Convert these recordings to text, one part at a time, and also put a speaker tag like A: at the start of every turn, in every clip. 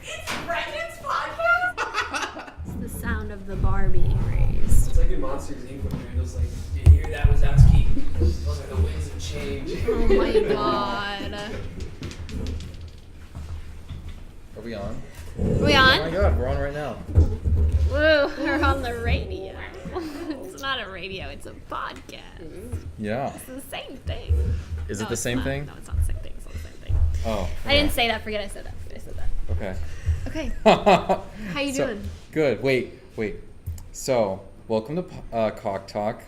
A: It's Brendan's podcast?
B: It's the sound of the bar being raised.
C: It's like in Monsters Inc. when they're just like, you hear that, Wazowski? Those are the winds of change.
B: Oh my god.
D: Are we on?
B: Are we
D: Oh my
B: on?
D: god, we're on right now.
B: Woo, we're on the radio. It's not a radio, it's a podcast.
D: Yeah.
B: It's the same thing.
D: Is it
B: No,
D: the
B: it's
D: same
B: not.
D: thing?
B: No, it's not the same thing. It's not the same thing.
D: Oh.
B: I didn't say that. Forget I said that.
D: Okay.
B: Okay. How you
D: So-
B: doing?
D: Good. Wait. So, welcome to Cock Talk.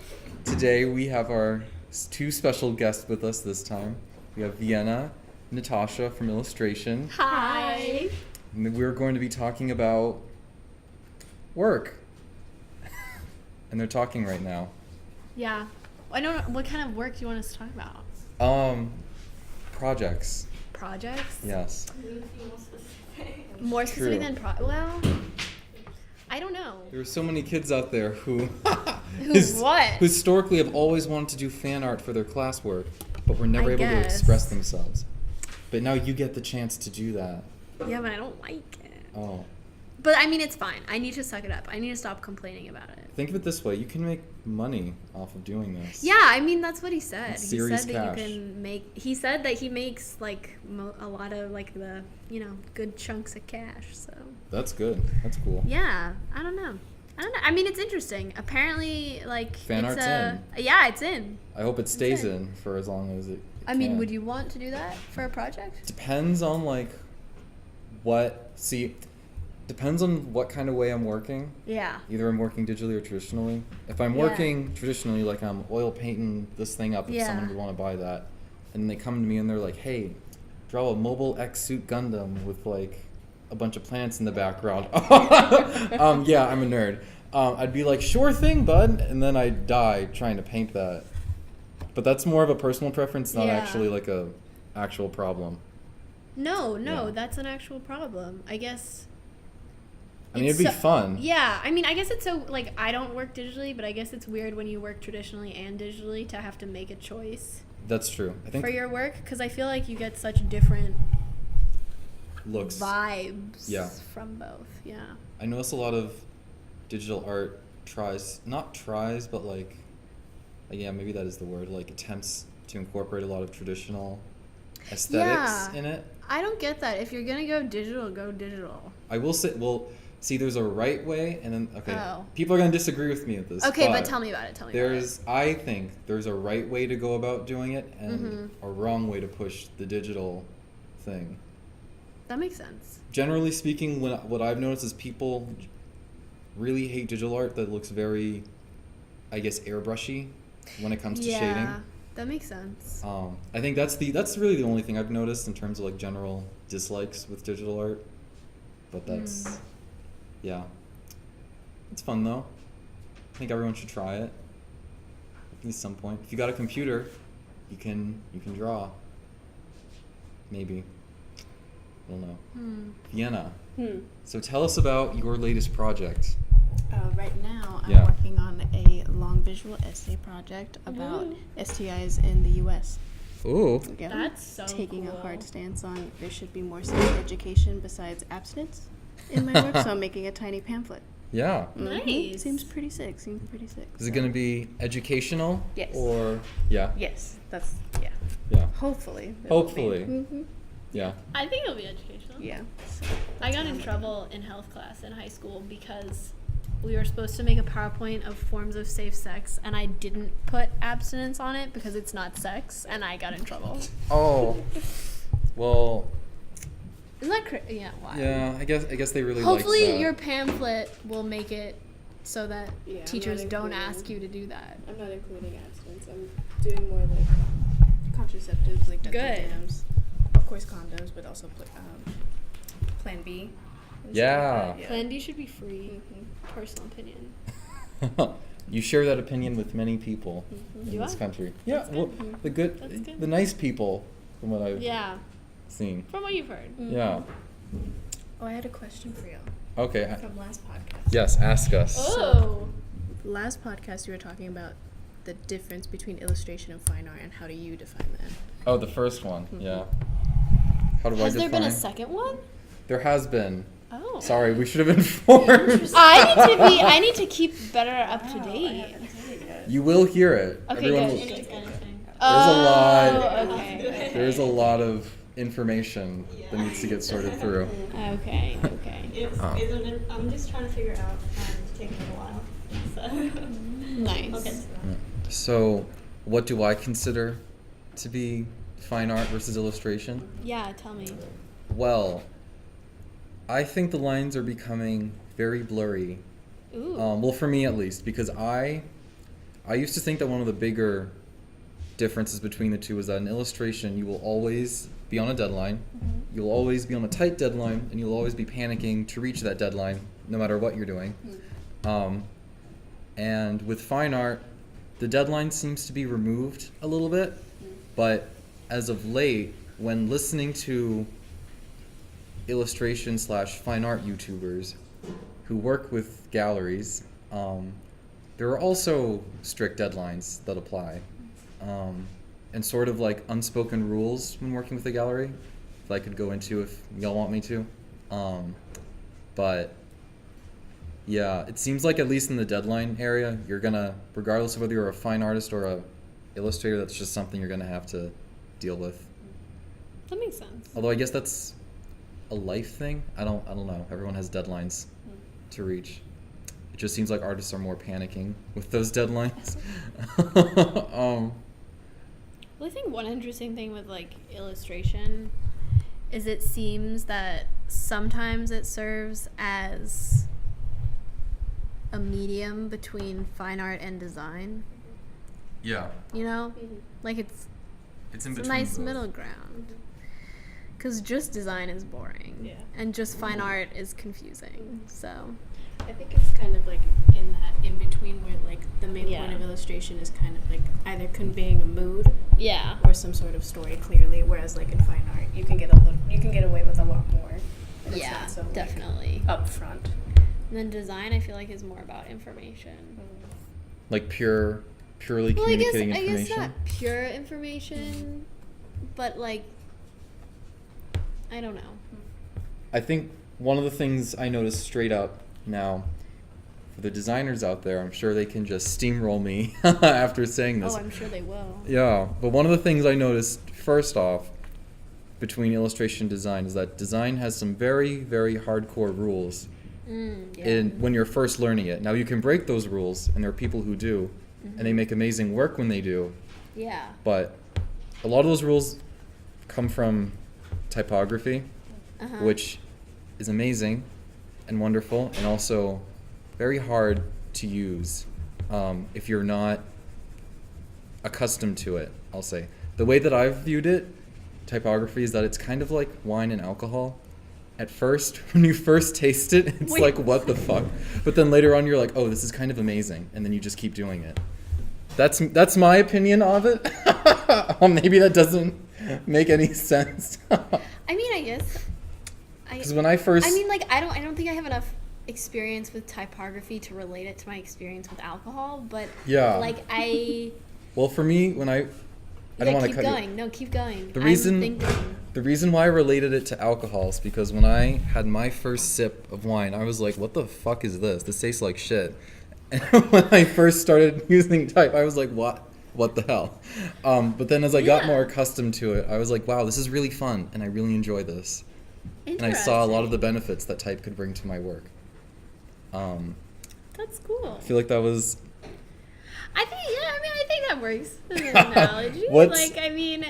D: Today we have our two special guests with us this time. We have Vienna, Natasha from Illustration.
B: Hi.
D: And we're going to be talking about work. And they're talking right now.
B: Yeah. I don't know. What kind of work do you want us to talk about?
D: Projects.
B: Projects?
D: Yes.
B: More specific
D: True.
B: than well, I don't know.
D: There are so many kids out there who
B: Who what?
D: who historically have always wanted to do fan art for their classwork, but were never
B: I
D: able to
B: guess.
D: express themselves. But now you get the chance to do that.
B: Yeah, but I don't like it.
D: Oh.
B: But I mean, it's fine. I need to suck it up. I need to stop complaining about it.
D: Think of it this way, you can make money off of doing this.
B: Yeah, I mean, that's what he said. He
D: Serious
B: said that
D: cash.
B: you can make. He said that he makes like a lot of like the good chunks of cash. So
D: That's good. That's cool.
B: yeah, I don't know. I mean, it's interesting. Apparently, like
D: Fan
B: it's
D: art's in.
B: Yeah, it's in.
D: I hope it stays
B: Okay.
D: in for as long as it
B: I mean,
D: can.
B: would you want to do that for a project?
D: Depends on like depends on what kind of way I'm working.
B: Yeah.
D: Either I'm working digitally or traditionally. If I'm
B: Yeah.
D: working traditionally, like I'm oil painting this thing up if
B: Yeah.
D: someone would want to buy that, and they come to me and they're like, hey, draw a mobile X-Suit Gundam with like a bunch of plants in the background. Yeah, I'm a nerd. I'd be like, sure thing, bud, and then I'd die trying to paint that. But that's more of a personal preference, not
B: Yeah.
D: actually like a actual problem.
B: No,
D: Yeah.
B: that's an actual problem. I guess.
D: I mean,
B: It's
D: it'd be
B: so-
D: fun.
B: Yeah, I mean, I guess it's so, like, I don't work digitally, but I guess it's weird when you work traditionally and digitally to have to make a choice
D: That's true. I think
B: for your work, because I feel like you get such different
D: looks.
B: vibes
D: Yeah.
B: from both. Yeah.
D: I notice a lot of digital art but like, yeah, maybe that is the word, like attempts to incorporate a lot of traditional aesthetics
B: Yeah.
D: in it.
B: I don't get that. If you're going to go digital, go digital.
D: I will say, see, there's a right way, and then, okay,
B: Oh.
D: people are going to disagree with me with this.
B: Okay, but tell me about it.
D: I think there's a right way to go about doing it, and
B: Mm-hmm.
D: a wrong way to push the digital thing.
B: That makes sense.
D: Generally speaking, what I've noticed is people really hate digital art that looks very, I guess, airbrushy when it comes to shading.
B: Yeah, that makes sense.
D: I think that's really the only thing I've noticed in terms of like general dislikes with digital art. But that's, yeah, it's fun though. I think everyone should try it at some point. If you got a computer, you can draw. Maybe. I don't know. Vienna. So tell us about your latest project.
A: Right now, I'm
D: Yeah.
A: working on a long visual essay project about STIs in the U.S.
D: Ooh.
A: Yeah.
B: That's so
A: Taking
B: cool.
A: a hard stance on there should be more sex education besides abstinence in my work, so I'm making a tiny pamphlet.
D: Yeah.
B: Nice.
A: Seems pretty sick.
D: Is it going to be educational?
A: Yes.
D: Or yeah.
A: Yes, that's, yeah.
D: Yeah.
A: Hopefully. it will be.
D: Hopefully. Yeah.
B: I think it'll be educational.
A: Yeah. So
B: I got in trouble in health class in high school because we were supposed to make a PowerPoint of forms of safe sex, and I didn't put abstinence on it because it's not sex, and I got in trouble.
D: Oh. Well,
B: Isn't that yeah, why?
D: yeah, I guess they really
B: Hopefully
D: liked that.
B: your pamphlet will make it so that
E: Yeah, I'm
B: teachers
E: not
B: don't
E: including-
B: ask you to do that.
E: I'm not including abstinence. I'm doing more like contraceptives, like dental
B: Good.
E: dams. Of course, condoms, but also Plan B. and stuff
D: Yeah.
E: like that,
B: Plan D should be free.
E: Mhm.
B: Personal opinion.
D: You share that opinion with many people in
B: Do
D: this
B: I?
D: country. Yeah,
B: That's
D: well,
B: good.
D: the good,
B: That's good.
D: the nice people, from what I've
B: Yeah,
D: seen.
B: from what you've heard.
D: Yeah.
E: Oh, I had a question for y'all
D: Okay.
E: from last podcast.
D: Yes, ask us.
B: Oh.
E: Last podcast, you were talking about the difference between illustration and fine art, and how do you define that?
D: Oh, the first one. Yeah. How do
B: Has
D: I
B: there
D: define?
B: been a second one?
D: There has been.
B: Oh.
D: Sorry, we should have informed.
B: I need to keep better up to date.
D: You will hear it.
B: Okay,
D: Everyone
B: good.
D: will-
B: Good, good.
D: lot.
B: Okay.
D: There's a lot of information that needs to get sorted through.
B: Okay.
F: I'm just trying to figure out and taking a while. So
B: Nice.
F: okay.
D: So, what do I consider to be fine art versus illustration?
B: Yeah, tell me.
D: Well, I think the lines are becoming very blurry.
B: Ooh.
D: Well, for me at least, because I used to think that one of the bigger differences between the two is that in illustration you will always be on a deadline, you'll always be on a tight deadline, and you'll always be panicking to reach that deadline, no matter what you're doing. And with fine art, the deadline seems to be removed a little bit, but as of late, when listening to illustration / fine art YouTubers who work with galleries, there are also strict deadlines that apply, and sort of like unspoken rules when working with a gallery that I could go into if y'all want me to. But yeah, it seems like at least in the deadline area, you're gonna, regardless of whether you're a fine artist or a illustrator, that's just something you're gonna have to deal with.
B: That makes sense.
D: Although I guess that's a life thing. I don't know. Everyone has deadlines to reach. It just seems like artists are more panicking with those deadlines.
B: Well, I think one interesting thing with like illustration is it seems that sometimes it serves as a medium between fine art and design.
D: Yeah,
B: You know, like it's
D: in
B: a nice middle ground. Because just design is boring,
A: Yeah.
B: and just fine art is confusing. So
A: I think it's kind of like in that in between where like the main
B: Yeah.
A: point of illustration is kind of like either conveying a mood
B: yeah,
A: or some sort of story clearly, whereas like in fine art you can get away with a lot more. And it's
B: yeah,
A: not so, like,
B: definitely.
A: upfront.
B: And then design, I feel like, is more about information.
D: like purely
B: Well, I
D: communicating
B: guess
D: information.
B: not pure information, but like, I don't know.
D: I think one of the things I noticed straight up now, for the designers out there, I'm sure they can just steamroll me after saying this.
B: Oh, I'm sure they will.
D: Yeah, but one of the things I noticed first off between illustration and design is that design has some very, very hardcore rules
B: Yeah.
D: when you're first learning it. Now you can break those rules, and there are people who do, and they make amazing work when they do.
B: Yeah.
D: But a lot of those rules come from typography,
B: Uh-huh.
D: which is amazing and wonderful, and also very hard to use if you're not accustomed to it, I'll say. The way that I've viewed it, typography, is that it's kind of like wine and alcohol. At first, when you first taste it, it's
B: Wait.
D: like, what the fuck? But then later on, you're like, oh, this is kind of amazing, and then you just keep doing it. That's my opinion of it. Maybe that doesn't make any sense.
B: I mean, I guess.
D: Because when I first...
B: I mean, like, I don't think I have enough experience with typography to relate it to my experience with alcohol, but
D: Yeah.
B: like
D: Well, for me, when I don't want to
B: keep
D: cut
B: going.
D: you.
B: No, keep going.
D: The reason-
B: I'm thinking.
D: The reason why I related it to alcohol is because when I had my first sip of wine, I was like, what the fuck is this? This tastes like shit. And when I first started using type, I was like, what the hell? But then as I got
B: Yeah.
D: more accustomed to it, I was like, wow, this is really fun, and I really enjoy this. And I saw a lot of the benefits that type could bring to my work.
B: That's cool.
D: I feel like that was...
B: I think that works as an analogy.
D: What's-
B: Like, I mean,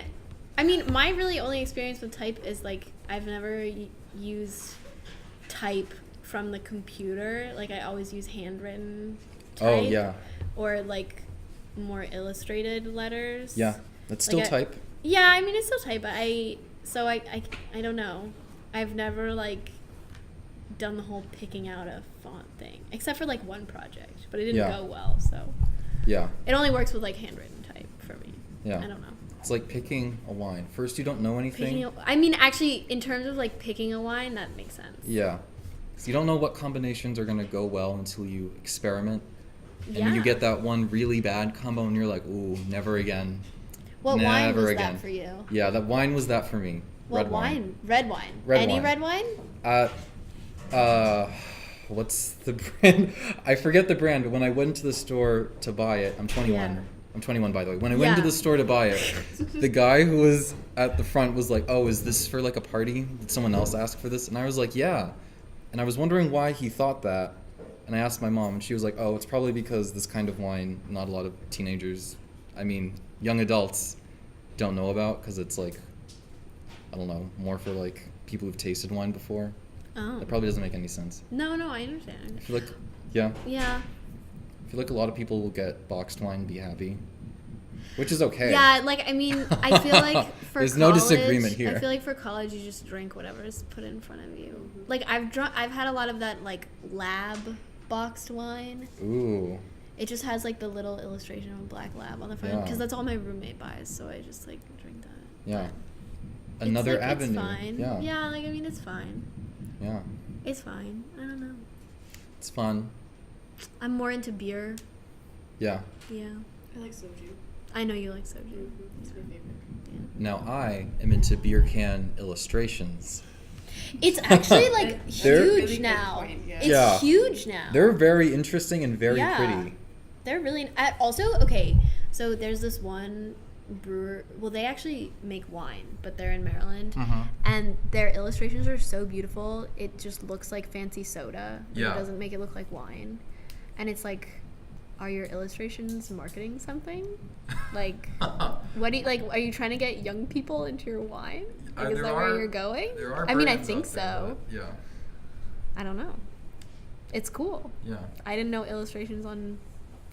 B: my really only experience with type is like I've never used type from the computer. Like, I always use handwritten type.
D: Oh, yeah.
B: Or like more illustrated letters.
D: Yeah, that's still
B: Like,
D: type.
B: Yeah, I mean, it's still type, but I don't know. I've never like done the whole picking out a font thing, except for like one project, but it didn't
D: Yeah.
B: go well, so
D: Yeah,
B: it only works with like handwritten type for me.
D: yeah.
B: I don't know.
D: It's like picking a wine. First, you don't know anything.
B: I mean, actually, in terms of like picking a wine, that makes sense.
D: Yeah. So you don't know what combinations are going to go well until you experiment. And then
B: Yeah.
D: you get that one really bad combo and you're like, ooh, never again.
B: What wine
D: Never
B: was
D: again.
B: that for you?
D: Yeah, that wine was that for me.
B: What
D: Red
B: wine? Red wine.
D: Red
B: Any
D: wine.
B: red wine?
D: What's the brand? I forget the brand. When I went to the store to buy it, I'm 21.
B: Yeah.
D: I'm 21, by the way. When I went to the store to buy it, the guy who was at the front was like, "Oh, is this for like a party? Did someone else ask for this?" And I was like, "Yeah." And I was wondering why he thought that. And I asked my mom, and she was like, "Oh, it's probably because this kind of wine, not a lot of teenagers, I mean, young adults, don't know about, because it's like, I don't know, more for like people who've tasted wine before."
B: Oh.
D: That probably doesn't make any sense.
B: No, I understand.
D: I feel like, yeah.
B: Yeah.
D: I feel like a lot of people will get boxed wine and be happy, which is okay.
B: Yeah, like, I mean, I feel like for
D: There's
B: college,
D: no disagreement here.
B: I feel like for college, you just drink whatever is put in front of you. Like, I've had a lot of that, like, lab boxed wine.
D: Ooh.
B: It just has, like, the little illustration of a black lab on the front,
D: Yeah.
B: because that's all my roommate buys, so I just, like, drink that.
D: Yeah.
B: It's,
D: Another
B: like,
D: avenue.
B: It's fine.
D: Yeah.
B: Yeah, like, I mean, it's fine.
D: Yeah.
B: It's fine. I don't know.
D: It's fun.
B: I'm more into beer.
D: Yeah.
B: Yeah.
E: I like soju.
B: I know you like soju.
E: It's my favorite.
D: Now I am into beer can illustrations.
B: It's actually, like,
D: They're-
B: huge
E: Really good
B: now.
E: point, yeah.
B: It's
D: Yeah.
B: huge now.
D: They're very interesting and very
B: Yeah.
D: pretty.
B: They're really also okay. So there's this one brewer. Well, they actually make wine, but they're in Maryland, and their illustrations are so beautiful. It just looks like fancy soda. But
D: Yeah.
B: It doesn't make it look like wine, and it's like, are your illustrations marketing something? Like, what do you like? Are you trying to get young people into your wine? Like, is that where you're going? I mean, I think so.
D: Yeah.
B: I don't know. It's cool.
D: Yeah.
B: I didn't know illustrations on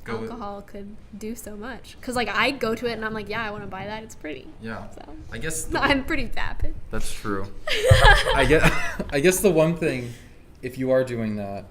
D: Go with-
B: alcohol could do so much. Because, like, I go to it and I'm like, yeah, I want to buy that. It's pretty.
D: Yeah.
B: So,
D: I guess
B: I'm pretty vapid.
D: that's true. I guess the one thing, if you are doing that,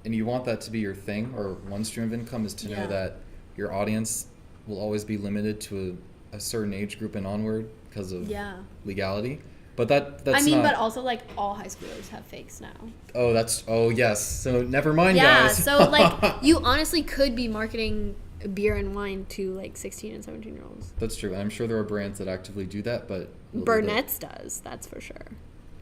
D: and you want that to be your thing or one stream of income, is to know
B: Yeah.
D: that your audience will always be limited to a certain age group and onward because of
B: Yeah.
D: legality. But that's
B: I mean,
D: not,
B: but also, like, all high schoolers have fakes now.
D: oh yes. So never mind,
B: Yeah,
D: guys.
B: so, like, you honestly could be marketing beer and wine to, like, 16 and 17-year-olds.
D: That's true. I'm sure there are brands that actively do that, but
B: Burnett's does, that's for sure.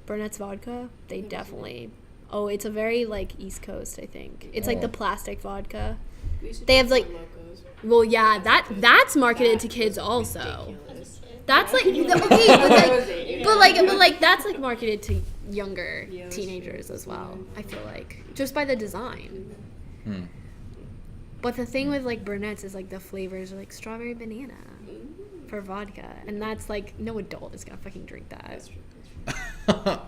B: Burnett's vodka, they definitely... Oh, it's a very, like, East Coast, I think. It's, like,
D: Oh.
B: the plastic vodka.
E: We should
B: They
E: do
B: have, like...
E: more logos.
B: Well, yeah, that's marketed to kids also.
E: Ridiculous.
B: That's like okay, but like that's like marketed to younger
E: Yeah, that's
B: teenagers
E: true.
B: as well. I feel like just by the design.
D: Hmm.
B: But the thing with like Burnett's is like the flavors are like strawberry banana for vodka, and that's like no adult is gonna fucking drink that.
E: That's true. That's true.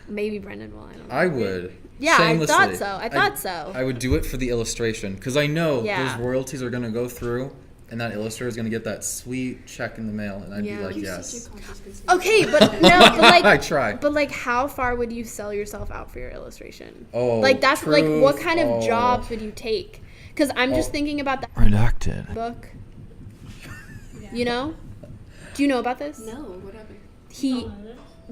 B: Maybe Brendan will. I don't know.
D: I would.
B: Yeah, I thought
D: Shamelessly.
B: so. I thought so.
D: I would do it for the illustration because I know
B: Yeah.
D: those royalties are gonna go through, and that illustrator is gonna get that sweet check in the mail, and I'd
B: Yeah.
D: be like,
E: You're
D: yes.
E: such a conscious consumer.
B: Okay, but no, but like
D: I try.
B: But like, how far would you sell yourself out for your illustration?
D: Oh,
B: like that's like what
D: truth.
B: kind of
D: Oh.
B: jobs would you take? Because I'm just
D: Oh.
B: thinking about the
D: Redacted.
B: book. You know? Do you know about this?
E: No, what happened?
B: He.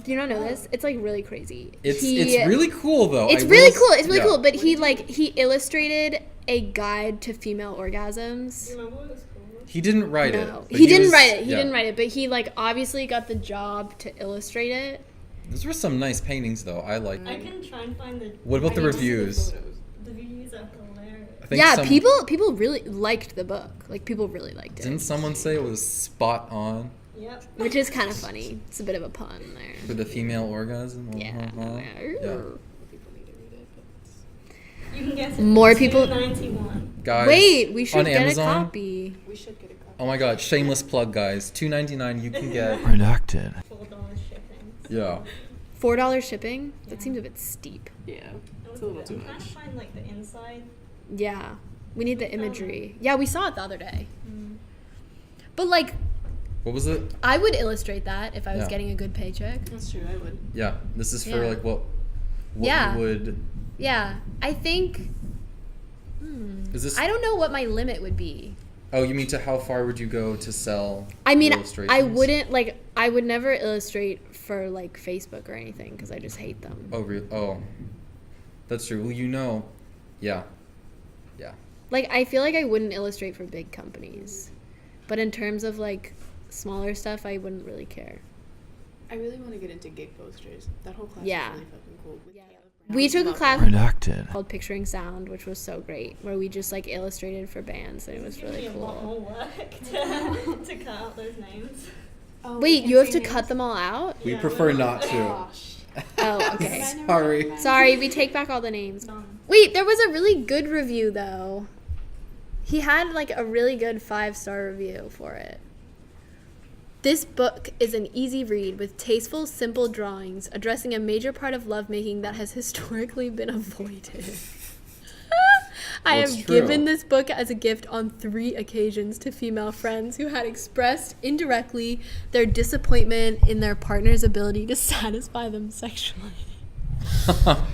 B: Do you not know this? It's like really crazy.
D: It's
B: He-
D: really cool though.
B: It's
D: I
B: really
D: will
B: cool.
D: s-
B: It's really
D: yeah.
B: cool. But he illustrated a guide to female orgasms.
F: You remember what it was called?
D: He didn't write it.
B: No,
D: but
B: he didn't
D: was-
B: write it. He
D: yeah.
B: didn't write it. But he like obviously got the job to illustrate it.
D: Those were some nice paintings though. I like.
F: I can try and find the.
D: What about
F: I
D: the
F: need to see
D: reviews?
E: Photos.
F: The reviews are hilarious.
D: I think
B: Yeah,
D: some-
B: people really liked the book. Like people really liked it.
D: Didn't someone say it was spot on
F: Yep.
B: Which is kind of funny. It's a bit of a pun there.
D: for the female orgasm?
B: Yeah.
D: Yeah.
E: People need to read it, but it's...
F: You can get it.
B: More
F: for
B: people-
F: $2.91.
D: Guys,
B: Wait, we should
D: on
B: get
D: Amazon?
B: a copy.
E: We should get a copy.
D: Oh my god, shameless plug, guys. $2.99 you can get.
C: Redacted.
F: $4 shipping.
D: Yeah.
B: $4 shipping? That seems a bit steep.
E: Yeah.
F: It
E: It's
F: was
E: a little
F: good.
E: too
F: I'm trying
E: much.
F: to find like the inside.
B: Yeah. We need the imagery. Yeah, we saw it the other day. But like,
D: What was it?
B: I would illustrate that if I was
D: Yeah.
B: getting a good paycheck.
E: That's true, I would.
D: Yeah. This is for
B: Yeah.
D: like what
B: Yeah.
D: you would.
B: Yeah. I think.
D: Is this?
B: I don't know what my limit would be.
D: Oh, you mean to how far would you go to sell?
B: I mean,
D: illustrations?
B: I wouldn't like. I would never illustrate for like Facebook or anything because I just hate them.
D: Oh, oh. That's true. Well, you know. Yeah. Yeah.
B: Like, I feel like I wouldn't illustrate for big companies, but in terms of like smaller stuff, I wouldn't really care.
E: I really want to get into gig posters. That whole class
B: Yeah.
E: is really fucking quote with
B: Yeah.
E: Caleb Brown.
B: We took a
E: Love
B: class
E: it.
G: Redacted.
B: called Picturing Sound, which was so great, where we just like illustrated for bands, and it was
F: It's giving
B: really
F: me a lot
B: cool.
F: more work to cut out those names.
E: Oh,
B: Wait,
E: we
B: you have
E: can
B: to
E: say
B: cut
E: names?
B: them all out?
D: We
F: Yeah,
D: prefer
F: well,
D: not to.
E: Gosh.
B: Oh, okay.
D: Sorry.
B: Sorry, we take back all the names.
F: Um,
B: Wait, there was a really good review though. He had like a really good 5-star review for it. This book is an easy read with tasteful, simple drawings addressing a major part of lovemaking that has historically been avoided. I
D: Well, it's
B: have
D: true.
B: given this book as a gift on 3 occasions to female friends who had expressed indirectly their disappointment in their partner's ability to satisfy them sexually.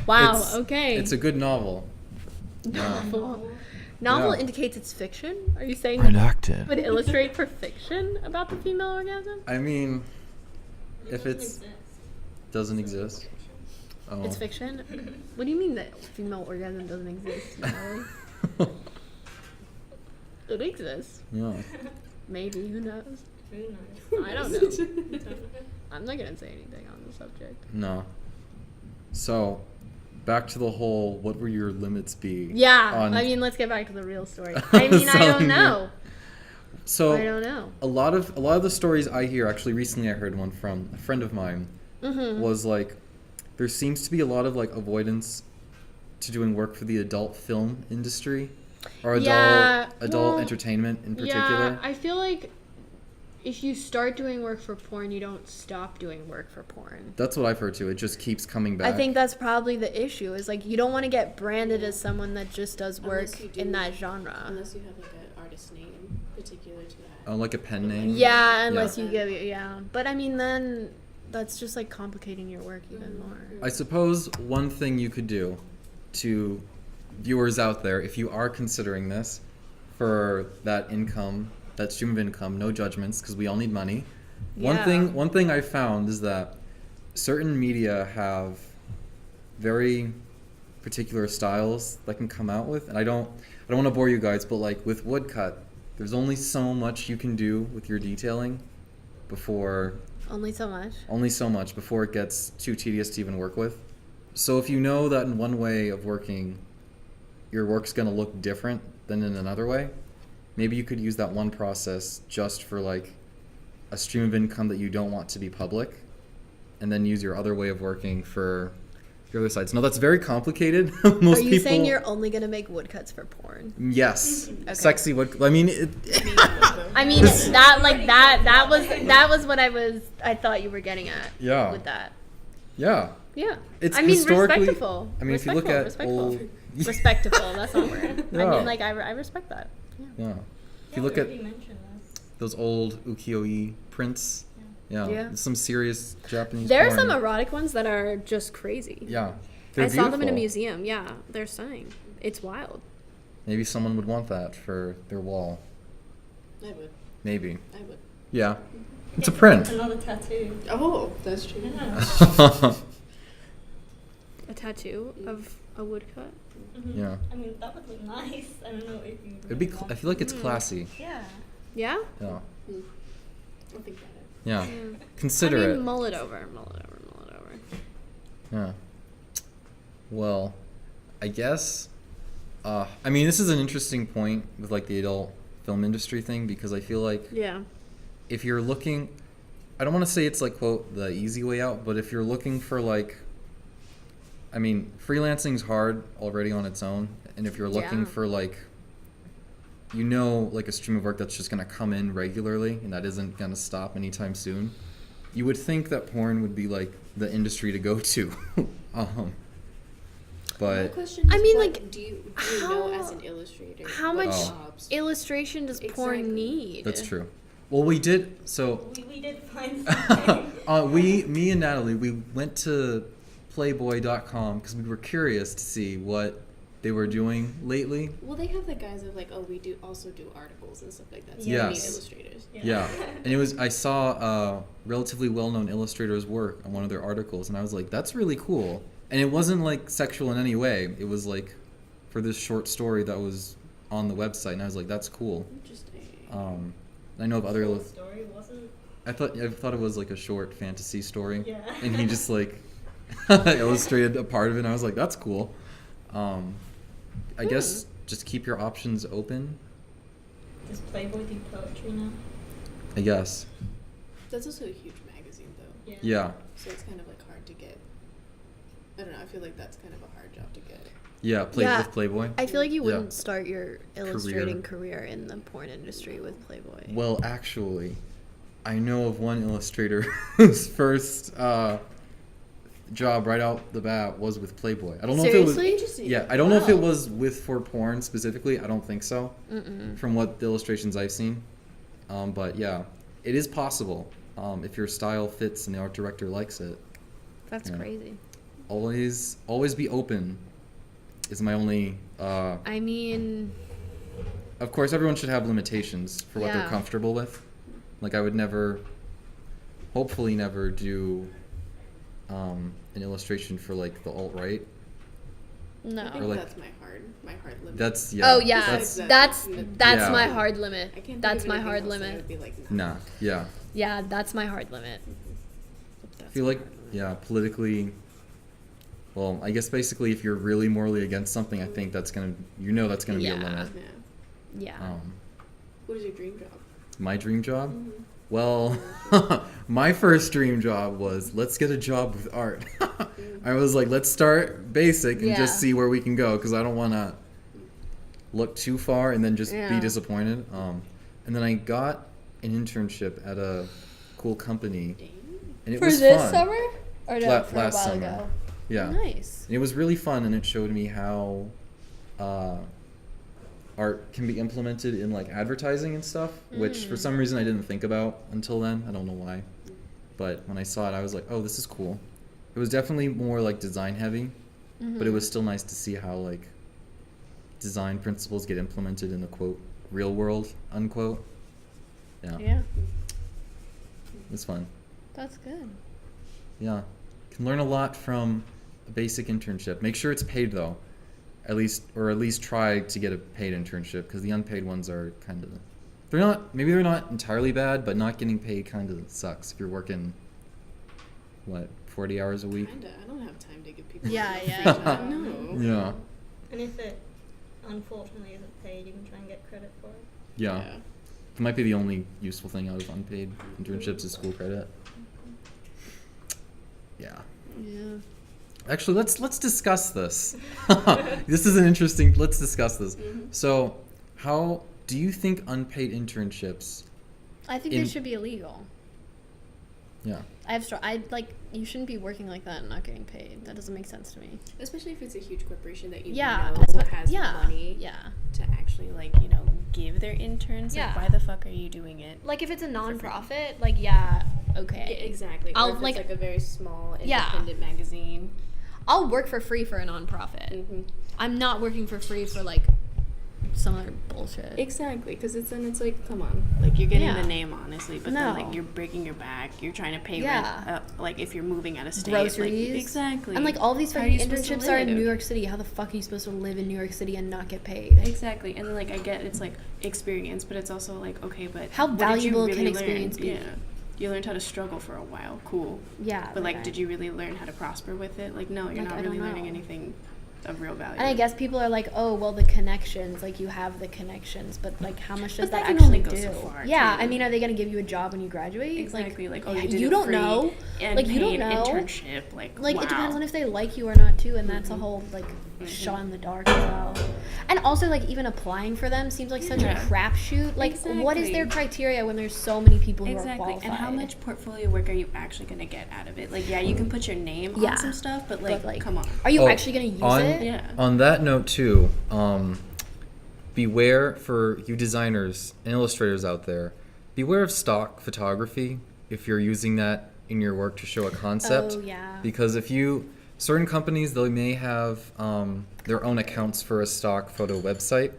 B: Wow,
D: It's-
B: okay.
D: It's a good novel.
B: Novel
D: Yeah.
B: indicates it's fiction? Are you saying
G: Redacted.
B: would illustrate for fiction about the female orgasm?
D: I mean,
F: it
D: if
F: doesn't
D: it's
F: exist.
D: doesn't exist. Oh.
B: It's fiction? What do you mean that female orgasm doesn't exist? Natalie? It exists.
D: Yeah.
B: Maybe. Who knows?
F: Who knows?
B: I don't know. I'm not going to say anything on the subject.
D: No. So, back to the whole. What were your limits be?
B: Yeah.
D: on-
B: I mean, let's get back to the real story. I mean, I don't
D: Selling
B: know.
D: So
B: I don't know.
D: a lot of the stories I hear. Actually, recently I heard one from a friend of mine.
B: Mm-hmm.
D: Was like, there seems to be a lot of like avoidance to doing work for the adult film industry, or adult
B: well,
D: entertainment in
B: Yeah,
D: particular.
B: I feel like if you start doing work for porn, you don't stop doing work for porn.
D: That's what I've heard too. It just keeps coming back.
B: I think that's probably the issue. Is like you don't want to get branded as someone that just does work
E: Unless you do-
B: in that genre.
E: Unless you have like an artist name particular to that.
D: like a pen name.
B: Yeah, unless
E: Yeah.
B: you give it. Yeah, but I mean, then that's just like complicating your work even more.
D: I suppose one thing you could do to viewers out there, if you are considering this for that income, that stream of income, no judgments, because we all need money.
B: Yeah.
D: One thing I found is that certain media have very particular styles that can come out with, and I don't want to bore you guys, but like with woodcut, there's only so much you can do with your detailing before
B: Only so much.
D: before it gets too tedious to even work with. So if you know that in one way of working, your work's going to look different than in another way, maybe you could use that one process just for like a stream of income that you don't want to be public, and then use your other way of working for your other sides. No, that's very complicated. Most
B: Are you
D: people.
B: saying you're only gonna make woodcuts for porn?
D: Yes,
B: Okay.
D: sexy wood. I mean,
B: I mean, that was what I thought you were getting at.
D: Yeah.
B: With that.
D: yeah.
B: Yeah.
D: It's
B: I mean,
D: historically-
B: respectful.
D: I mean, if you look at
B: respectful.
D: old-
B: Respectable, that's not a word. I
D: Yeah.
B: mean, like, I respect that. Yeah.
D: Yeah. If you
F: Yeah,
D: look
F: we
D: at
F: already mentioned this.
D: those old ukiyo-e prints, yeah,
B: Yeah.
D: some serious Japanese.
B: There are
D: porn.
B: some erotic ones that are just crazy.
D: Yeah,
B: I
D: they're
B: saw them in a
D: beautiful.
B: museum. Yeah, they're stunning. It's wild.
D: Maybe someone would want that for their wall.
E: I would.
D: Maybe.
E: I would.
D: Yeah, it's a print.
F: Another tattoo.
E: Oh, that's true.
F: Yeah.
B: A tattoo of a woodcut.
F: Mhm.
D: Yeah.
F: I mean, that would look nice. I don't know if you.
D: It'd be.
F: really
D: I
F: want-
D: feel like it's classy.
F: Yeah.
B: Yeah?
D: Yeah.
E: I'll think about it.
D: Yeah.
B: Yeah.
D: Consider
B: I mean,
D: it.
B: mull it over, mull it over, mull it over.
D: Yeah. Well, I guess. I mean, this is an interesting point with like the adult film industry thing, because I feel like
B: Yeah.
D: if you're looking, I don't want to say it's like quote the easy way out, but if you're looking for like, I mean, freelancing's hard already on its own, and if you're looking
B: Yeah.
D: for like, you know, like a stream of work that's just gonna come in regularly and that isn't gonna stop anytime soon, you would think that porn would be like the industry to go to.
E: My
D: But
E: question is,
B: I mean,
E: what
B: like,
E: do you know
B: how-
E: as an illustrator?
B: How
E: what
B: much
E: jobs?
B: illustration does porn
E: Exactly.
B: need?
D: that's true. Well, we did so.
F: We did find something.
D: Me and Natalie, we went to Playboy.com because we were curious to see what they were doing lately.
E: Well, they have the guys of like, oh, we do also do articles and stuff like that. So
F: Yes.
E: we need illustrators.
D: Yeah, and I saw a relatively well-known illustrator's work on one of their articles, and I was like, that's really cool. And it wasn't like sexual in any way. It was like for this short story that was on the website, and I was like, that's cool.
E: Interesting.
D: I know of other.
F: The story wasn't.
D: I thought it was like a short fantasy story.
F: Yeah.
D: And he just like illustrated a part of it, and I was like, that's cool. I guess just keep your options open,
F: Does Playboy do poetry now?
D: I guess.
E: That's also a huge magazine, though.
D: Yeah.
E: So it's kind of like hard to get. I don't know. I feel like that's kind of a hard job to get.
D: Yeah,
B: Yeah.
D: with Playboy.
B: I feel like you
D: Yeah.
B: wouldn't start your illustrating career in the porn industry with Playboy.
D: Well, actually, I know of one illustrator whose first job right out the bat was with Playboy. I don't know if it was.
B: Seriously?
D: Yeah, I don't know if it
B: Wow.
D: was for porn specifically. I don't think so. From what the illustrations I've seen, but yeah, it is possible if your style fits and the art director likes it.
B: That's
D: Yeah.
B: crazy.
D: Always be open. Is my only.
B: I mean,
D: Of course, everyone should have limitations for what they're
B: Yeah.
D: comfortable with. Like I would hopefully never do an illustration for like the alt-right.
B: no.
E: I think
D: Or, like-
E: that's my hard limit.
D: That's yeah.
B: Oh yeah,
E: Besides
B: that's
E: that,
D: Yeah.
B: my hard limit.
E: I can't think
B: That's
E: of
B: my
E: anything
B: hard
E: else that I
B: limit.
E: would be like,
D: Nah. Yeah.
B: Yeah, that's my hard limit.
D: I feel like politically. Well, I guess basically, if you're really morally against something, I think that's gonna be a limit.
E: Yeah.
B: Yeah.
E: What is your dream job?
D: My dream job?
E: Mm-hmm.
D: Well, my first dream job was let's get a job with art. I was like, let's start basic and
B: Yeah.
D: just see where we can go because I don't want to look too far and then just be
B: Yeah.
D: disappointed. And then I got an internship at a cool company, and it
B: For
D: was
B: this
D: fun.
B: summer? Or no,
D: La-
B: for
D: last
B: a while
D: summer.
B: ago?
D: Yeah.
B: Nice.
D: And it was really fun, and it showed me how art can be implemented in like advertising and stuff, which for some reason I didn't think about until then. I don't know why, but when I saw it, I was like, "Oh, this is cool." It was definitely more like design heavy, but it was still nice to see how like design principles get implemented in the quote real world unquote. Yeah,
B: Yeah,
D: it was fun.
B: that's good.
D: Yeah, can learn a lot from a basic internship. Make sure it's paid though, at least try to get a paid internship because the unpaid ones are kind of they're not entirely bad, but not getting paid kind of sucks if you're working 40 hours a week.
E: Kinda. I don't have time to give people.
B: Yeah,
E: free
B: yeah.
E: time. No.
D: Yeah,
F: And if it unfortunately isn't paid, you can try and get credit for it.
D: yeah. It might be the only useful thing out of unpaid internships is school credit. Yeah.
B: Yeah.
D: Actually, let's discuss this. This is an interesting. Let's discuss this. So, how do you think unpaid internships?
B: I think
D: In-
B: they should be illegal.
D: Yeah.
B: You shouldn't be working like that and not getting paid. That doesn't make sense to me.
A: Especially if it's a huge corporation that you
B: Yeah,
A: know
B: that's what-
A: has
B: yeah,
A: money
B: yeah.
A: to actually give their interns.
B: Yeah.
A: Like, why the fuck are you doing it?
B: Like if it's a
A: free.
B: non-profit, like yeah, okay.
A: Yeah, exactly.
B: I'll,
A: Or if
B: like-
A: it's like a very small
B: Yeah.
A: independent magazine.
B: I'll work for free for a non-profit.
A: Mm-hmm.
B: I'm not working for free for like some other bullshit.
A: Exactly, because it's like, come on, like you're getting
B: Yeah.
A: the name honestly, but
B: No.
A: then like you're breaking your back. You're trying to pay
B: Yeah.
A: rent, like if you're moving out of state,
B: Groceries.
A: Like, exactly.
B: And like all these
A: How are
B: fucking
A: you supposed to
B: internships are in
A: live?
B: New York City. How the fuck are you supposed to live in New York City and not get paid?
A: Exactly, and then like I get it's like experience, but it's also like okay, but
B: How
A: what did you
B: valuable
A: really
B: can
A: learn?
B: experience be?
A: Yeah, you learned how to struggle for a while, cool.
B: Yeah.
A: But like,
B: okay.
A: did you really learn how to prosper with it? Like, no, you're
B: Like,
A: not
B: I
A: really
B: don't
A: learning
B: know.
A: anything of real value.
B: And I guess people are like, oh, well, the connections, like you have the connections, but like, how much does
A: But that
B: that
A: can only
B: actually
A: go
B: do?
A: so far,
B: Yeah,
A: too.
B: I mean, are they gonna give you a job when you graduate?
A: exactly, like oh,
B: yeah,
A: you did
B: you
A: a
B: don't
A: free
B: know.
A: and
B: Like, you don't
A: paid
B: know.
A: internship, like
B: Like
A: wow.
B: it depends on if they like you or not too, and that's a
A: Mhm.
B: whole like
A: Mhm.
B: shot in the dark as well. And also, like even applying for them seems like such a
A: Yeah.
B: crapshoot. Like, what is their
A: Exactly.
B: criteria when there's so many people who are
A: Exactly,
B: qualified?
A: and how much portfolio work are you actually gonna get out of it? Like, yeah, you can put your name
B: Yeah.
A: on some stuff, but
B: But,
A: like, come on.
B: Are you
D: Oh,
B: actually gonna use
D: on-
B: it?
A: Yeah.
D: On that note too, beware for you designers and illustrators out there. Beware of stock photography if you're using that in your work to show a concept.
B: Oh, yeah.
D: Because if you certain companies they may have their own accounts for a stock photo website,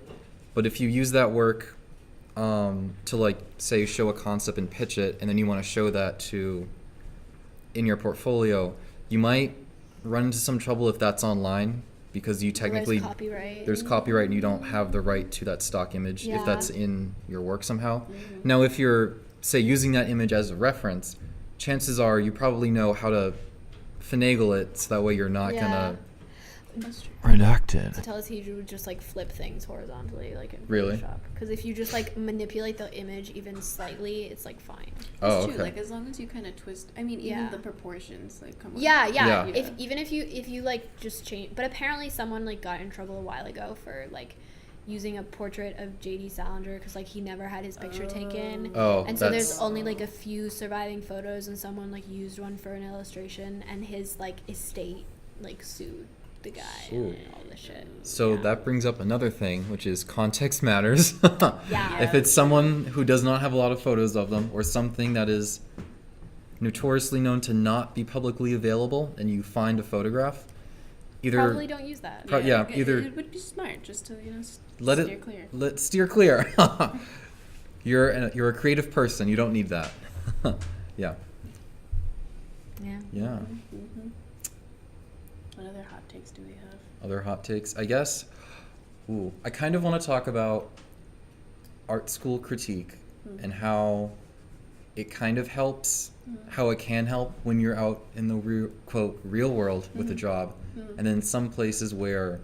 D: but if you use that work to like say show a concept and pitch it, and then you want to show that to in your portfolio, you might run into some trouble if that's online because you technically
B: There's copyright.
D: and you don't have the right to that stock image
B: Yeah.
D: if that's in your work somehow. Now if you're say using that image as a reference, chances are you probably know how to finagle it so that way you're not
B: Yeah.
D: gonna
A: That's true.
D: redacted.
B: To tell us he would just like flip things horizontally, like in
D: Really?
B: Photoshop. Because if you just like manipulate the image even slightly, it's like fine.
D: Oh,
A: That's
D: okay.
A: true. Like as long as you kind of twist. I mean, even
B: Yeah.
A: the proportions. Like come on.
B: Yeah.
D: Yeah.
B: If you like just change, but apparently someone like got in trouble a while ago for like using a portrait of J.D. Salinger because like he never had his picture taken.
D: Oh,
B: And so
D: that's
B: there's only like a few surviving photos, and someone like used one for an illustration, and his like estate like sued the guy
D: Ooh.
B: and all this shit.
D: so
B: Yeah.
D: that brings up another thing, which is context matters.
B: Yeah.
D: If it's someone who does not have a lot of photos of them, or something that is notoriously known to not be publicly available, and you find a photograph, either
B: Probably don't use that.
D: yeah, either
A: it would be smart just to
D: let
A: steer
D: it
A: clear.
D: let steer clear. You're a creative person. You don't need that. Yeah.
B: Yeah.
D: Yeah.
A: Mm-hmm. What other hot takes do we have?
D: Other hot takes, I guess. Ooh, I kind of want to talk about art school critique and how it kind of helps, how it can help when you're out in the real world with a job, and then some places where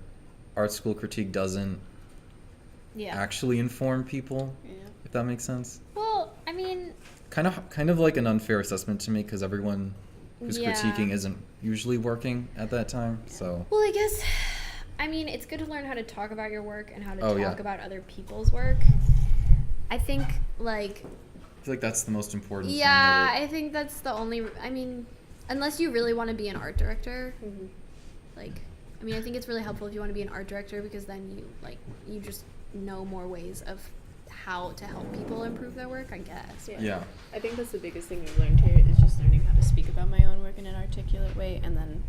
D: art school critique doesn't
B: Yeah.
D: actually inform people,
A: Yeah.
D: if that makes sense.
B: Well, I mean,
D: Kind of like an unfair assessment to me because everyone who's
B: Yeah.
D: critiquing isn't usually working at that time. So
B: well, I guess, I mean, it's good to learn how to talk about your work and how to
D: Oh,
B: talk
D: yeah.
B: about other people's work. I think, like,
D: I feel like that's the most important thing.
B: yeah,
D: that
B: I think that's the only, I mean, unless you really want to be an art director, like, I mean, I think it's really helpful if you want to be an art director because then you, like, you just know more ways of how to help people improve their work, I guess.
D: Yeah.
A: I think that's the biggest thing we've learned here is just learning how to speak about my own work in an articulate way, and then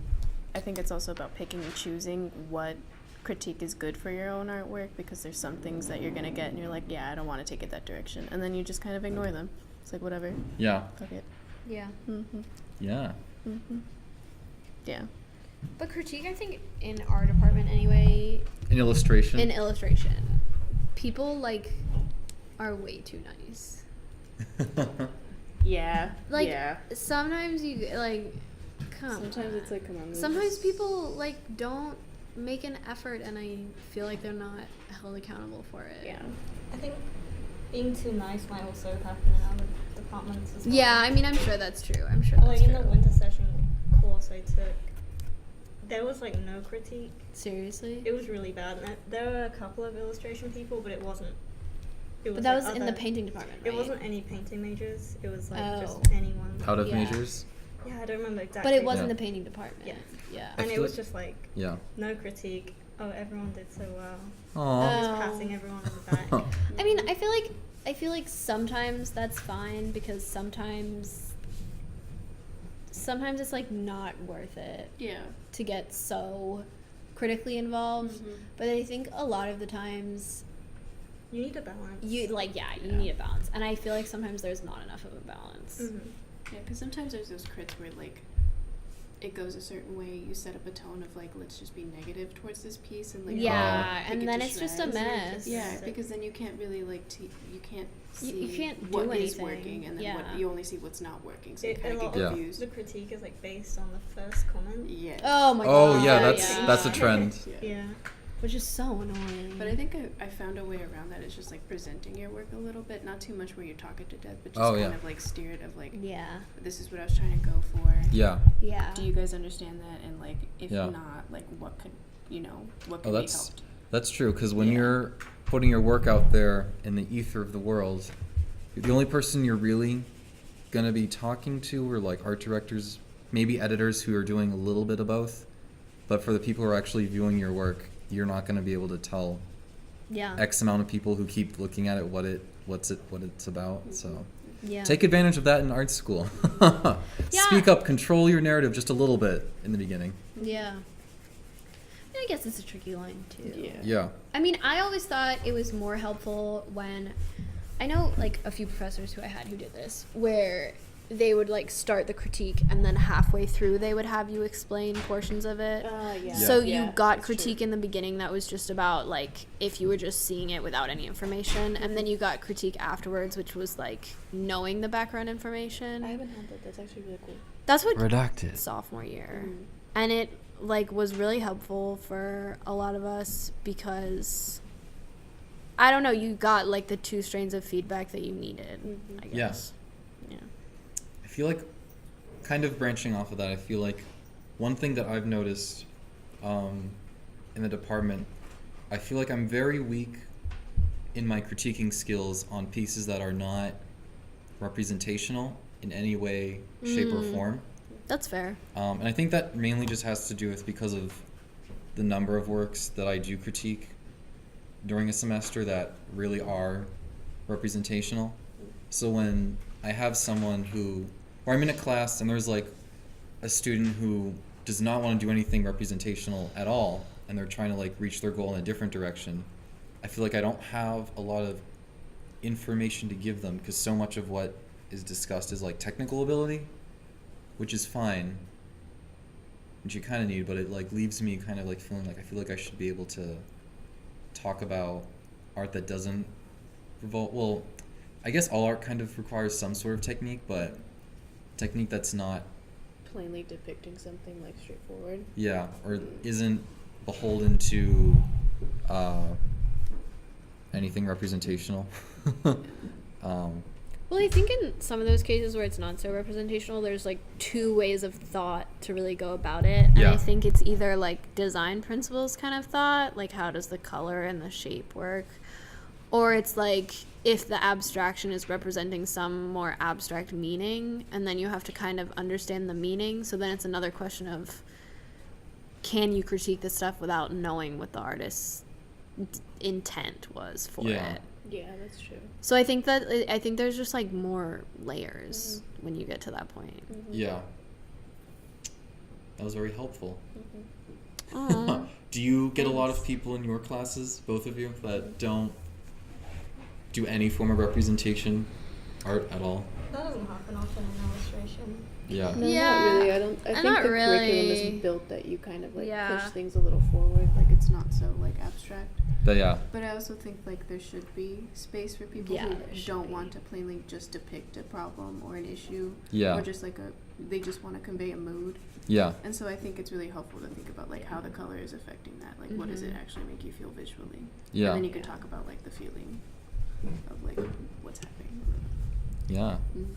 A: I think it's also about picking and choosing what critique is good for your own artwork, because there's some things that you're gonna get and you're like, yeah, I don't want to take it that direction, and then you just kind of ignore them. It's like whatever,
D: Yeah.
A: fuck it.
B: Yeah.
D: Yeah.
A: Yeah.
B: But critique, I think, in our department anyway,
D: An illustration.
B: in illustration, people, like, are way too nice.
A: Yeah.
B: Like,
A: yeah.
B: sometimes you, like, come
A: Sometimes
B: on.
A: it's like, come on.
B: Sometimes people, like, don't make an effort, and I feel like they're not held accountable for it.
A: Yeah.
F: I think being too nice might also happen in other departments as well.
B: Yeah, I mean, I'm sure that's true. I'm sure
F: Like
B: that's
F: in
B: true.
F: the winter session course I took, there was like no critique.
B: Seriously?
F: It was really bad. And there were a couple of illustration people, but it wasn't. It
B: But that
F: like
B: was in the
F: other-
B: painting department, right?
F: It wasn't any painting majors. It was like
B: Oh.
F: just anyone.
D: Out of
B: Yeah.
D: majors.
F: Yeah, I don't remember exactly.
B: But it was
D: Yeah.
B: in the painting department.
F: Yeah.
B: Yeah.
D: I
F: And it
D: feel
F: was
D: like-
F: just like
D: Yeah.
F: no critique. Oh, everyone did so well.
D: Aww.
F: Just
B: Oh.
F: passing everyone in the back.
B: I mean, I feel like sometimes that's fine because sometimes it's like not worth it
A: Yeah.
B: to get so critically involved. But I think a lot of the times
F: You need a balance.
B: you need a balance, and I feel like sometimes there's not enough of a balance.
F: Mhm.
A: Yeah, because sometimes there's those crits where, like, it goes a certain way, you set up a tone of, like, let's just be negative towards this piece, and, like,
B: Yeah,
A: pick
B: and
A: it
B: then
A: to
B: it's just a
A: shreds.
B: mess.
A: Yeah, because then you can't really, like, you can't see
B: You can't
A: what
B: do
A: is
B: anything.
A: working, and then
B: Yeah.
A: what you only see what's not working, so you
F: A
A: kind of
F: lot
A: get
F: of
A: confused.
F: the critique is like based on the first comment.
A: Yeah.
B: Oh my
D: Oh
B: god.
D: yeah,
B: yeah.
D: that's a trend.
F: Yeah.
B: Which is so annoying.
A: But I think I found a way around that. It's just, like, presenting your work a little bit, not too much where you talk it to death, but just
D: Oh,
A: kind
D: yeah.
A: of, like, steer it of, like,
B: yeah.
A: this is what I was trying to go for.
D: Yeah.
B: Yeah.
A: Do you guys understand that? And, like, if
D: Yeah.
A: not, like, what could be
D: Oh,
A: helped?
D: that's true. Because when
A: Yeah.
D: you're putting your work out there in the ether of the world, the only person you're really gonna be talking to are like art directors, maybe editors who are doing a little bit of both. But for the people who are actually viewing your work, you're not gonna be able to tell
B: Yeah.
D: X amount of people who keep looking at it what it's about. So
B: Yeah.
D: take advantage of that in art school.
B: Yeah.
D: Speak up, control your narrative just a little bit in the beginning.
B: Yeah. I guess it's a tricky line too.
A: Yeah.
D: Yeah.
B: I mean, I always thought it was more helpful when I know like a few professors who I had who did this, where they would like start the critique and then halfway through they would have you explain portions of it.
A: Yeah.
B: So
A: Yeah,
B: you got
A: that's
B: critique
A: true.
B: in the beginning that was just about like if you were just seeing it without any information, and then you got critique afterwards, which was like knowing the background information.
A: I haven't had that. That's actually really cool.
B: That's what
D: redacted.
B: sophomore year. And it like was really helpful for a lot of us because I don't know, you got like the 2 strains of feedback that you needed, I guess. Yeah.
D: I feel like, kind of branching off of that, I feel like one thing that I've noticed in the department, I feel like I'm very weak in my critiquing skills on pieces that are not representational in any way, shape, or form.
B: That's fair.
D: And I think that mainly just has to do with because of the number of works that I do critique during a semester that really are representational. So when I have someone who, or I'm in a class and there's like a student who does not want to do anything representational at all, and they're trying to like reach their goal in a different direction, I feel like I don't have a lot of information to give them because so much of what is discussed is like technical ability, which is fine, which you kind of need, but it like leaves me kind of like feeling like I feel like I should be able to talk about art that doesn't revolve. Well, I guess all art kind of requires some sort of technique, but technique that's not
A: Plainly depicting something like straightforward.
D: yeah, or isn't beholden to anything representational.
B: Well, I think in some of those cases where it's not so representational, there's like 2 ways of thought to really go about it. And
D: Yeah.
B: I think it's either like design principles kind of thought, like how does the color and the shape work? Or it's like if the abstraction is representing some more abstract meaning, and then you have to kind of understand the meaning. So then it's another question of, can you critique this stuff without knowing what the artist's intent was for
D: Yeah.
B: it?
A: Yeah, that's true.
B: So I think there's just like more layers when you get to that point.
D: Yeah. That was very helpful.
B: Aw.
D: Do you get a lot of people in your classes, both of you, that don't do any form of representation art at all?
F: That doesn't happen often in illustration.
D: Yeah.
A: No,
B: Yeah,
A: not really. I think
B: not
A: the curriculum
B: really.
A: is built that you kind of like
B: Yeah.
A: push things a little forward. Like it's not so like abstract.
D: But yeah.
A: But I also think like there should be space for people
B: Yeah,
A: who
B: there should
A: don't
B: be.
A: want to plainly just depict a problem or an issue.
D: Yeah.
A: Or just like they just want to convey a mood.
D: Yeah.
A: And so I think it's really helpful to think about like how the color is affecting that. Like what does it actually make you feel visually?
D: Yeah.
A: And then you could talk about like the feeling of like what's happening.
D: Yeah.
A: Mm-hmm.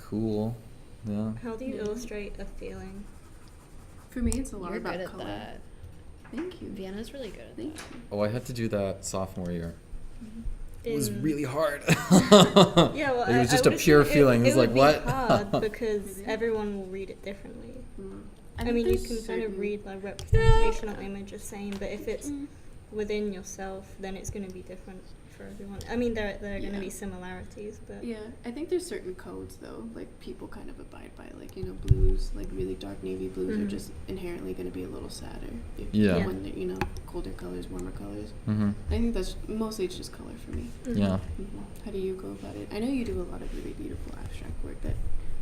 D: Cool. Yeah.
F: How do you illustrate a feeling?
A: For me, it's a lot
B: You're
A: about
B: good at
A: color.
B: that.
A: Thank you.
B: Vienna's really good at
A: Thank
B: that.
A: you.
D: Oh, I had to do that sophomore year. It was
F: In-
D: really hard.
F: Yeah, well,
D: it was just
F: I
D: a
F: would
D: pure
F: assume
D: feeling. It was like,
F: would
D: what?
F: be hard because
A: Really?
F: everyone will read it differently.
A: Mm.
F: I
A: think
F: mean, you
A: there's
F: can kind of
A: certain-
F: read like representational image of saying, but if it's within yourself, then it's going to be different for everyone. I mean, there are going to
A: Yeah.
F: be similarities, but
A: Yeah, I think there's certain codes though, like people kind of abide by, like blues, like really dark navy blues are
F: Mhm.
A: just inherently going to be a little sadder. If
D: Yeah.
A: When they're, colder colors, warmer colors.
D: Mm-hmm.
A: I think that's mostly it's just color for me.
D: Yeah.
A: How do you go about it? I know you do a lot of really beautiful abstract work that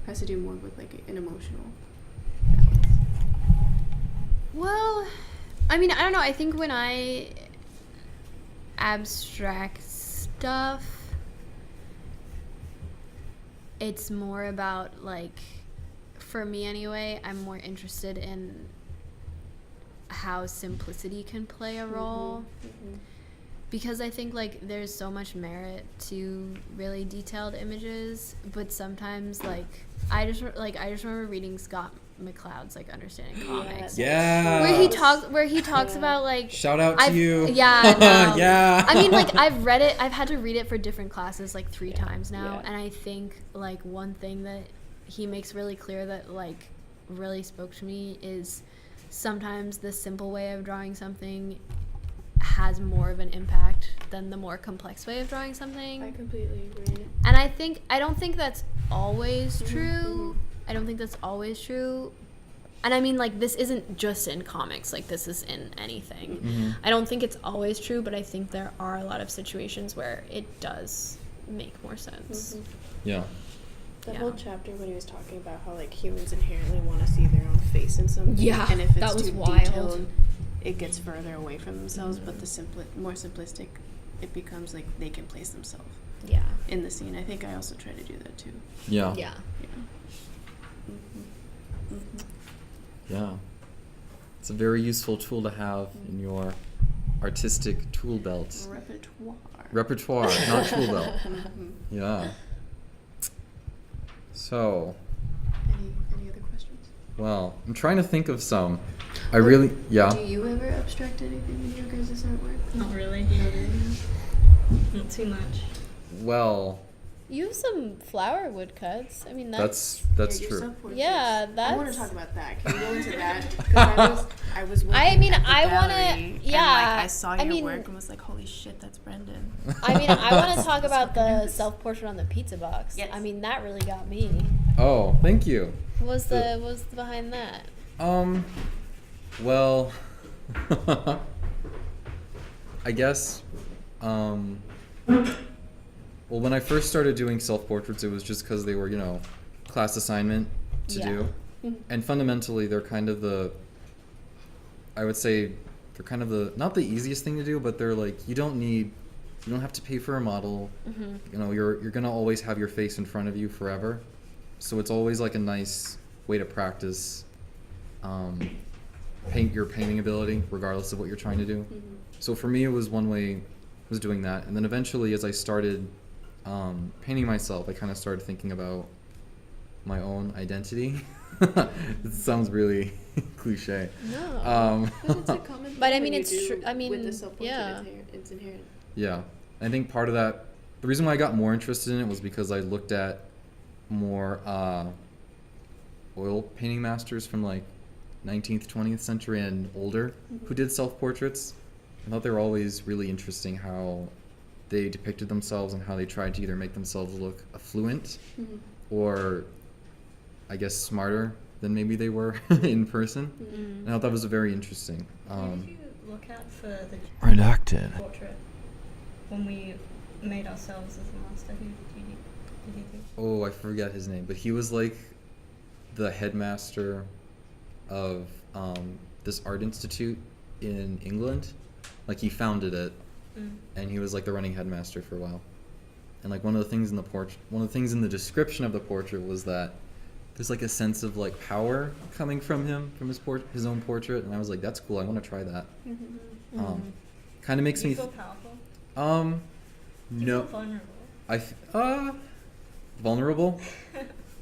A: has to do more with like an emotional balance.
B: Well, I mean, I don't know. I think when I abstract stuff, it's more about like, for me anyway, I'm more interested in how simplicity can play a role. Because I think like there's so much merit to really detailed images, but sometimes like I just remember reading Scott McCloud's like Understanding Comics,
D: Yeah.
B: where he talks about like
D: Shout out to you.
B: Yeah, no.
D: Yeah.
B: I mean, like I've read it. I've had to read it for different classes like 3 times now,
A: Yeah.
B: and I think like one thing that he makes really clear that like really spoke to me is sometimes the simple way of drawing something has more of an impact than the more complex way of drawing something.
A: I completely agree.
B: And I don't think that's always true. I don't think that's always true. And I mean, like, this isn't just in comics. Like, this is in anything.
D: Mhm.
B: I don't think it's always true, but I think there are a lot of situations where it does make more sense.
D: Yeah.
A: That
B: Yeah.
A: whole chapter when he was talking about how like humans inherently want to see their own face in something,
B: Yeah,
A: and if it's
B: that was
A: too
B: wild.
A: detailed, it gets further away from themselves. But the more simplistic, it becomes like they can place themselves
B: Yeah.
A: in the scene. I think I also try to do that too.
D: Yeah.
B: Yeah.
A: Yeah.
D: Yeah. It's a very useful tool to have in your artistic tool belt. Repertoire, not tool belt. Yeah. So,
A: Any other questions?
D: well, I'm trying to think of some. I really, yeah.
A: Do you ever abstract anything in your guys' artwork?
F: Not really. Not too much.
D: Well,
B: You have some flower woodcuts. I mean,
D: that's
A: Yeah, your
D: true.
A: self-portraits.
B: Yeah,
A: I want
B: that's-
A: to talk about that. Can you go into that? 'Cause I was working
B: I mean,
A: at the
B: I wanna-
A: gallery, and,
B: yeah,
A: like, I saw
B: I
A: your
B: mean-
A: work and was like, holy shit, that's Brendan.
B: I mean, I want to talk
A: Let's
B: about
A: fucking do
B: the
A: this.
B: self-portrait on the pizza box.
A: Yes.
B: I mean, that really got me.
D: Oh, thank you.
B: What was behind that?
D: Well, I guess, well, when I first started doing self-portraits, it was just because they were, class assignment to
B: Yeah.
D: do. And fundamentally, they're kind of I would say, they're kind of not the easiest thing to do, but they're like, you don't have to pay for a model.
B: Mm-hmm.
D: You're going to always have your face in front of you forever. So it's always like a nice way to practice your painting ability, regardless of what you're trying to do. So for me, it was one way, was doing that. And then eventually, as I started painting myself, I kind of started thinking about my own identity. It sounds really cliche.
B: No.
A: But it's a common
B: But I
A: thing
B: mean,
A: when you
B: it's
A: do
B: true- I mean,
A: with the self-portrait,
B: yeah.
A: it's inherent.
D: Yeah. I think part of that, the reason why I got more interested in it was because I looked at more oil painting masters from like 19th, 20th century and older who did self-portraits. I thought they were always really interesting how they depicted themselves and how they tried to either make themselves look affluent or, I guess, smarter than maybe they were in person. And I thought that was very interesting.
F: Who did you look at for the
D: Redacted.
F: portrait when we made ourselves as a master? Who did you do?
D: Oh, I forget his name, but he was like the headmaster of this art institute in England. Like he founded it, and he was like the running headmaster for a while. And like one of the things in the description of the portrait was that there's like a sense of like power coming from him, from his own portrait, and I was like, that's cool. I want to try that. Kind of makes
F: Do
D: me.
F: you feel powerful? Do you
D: No.
F: feel vulnerable?
D: Vulnerable.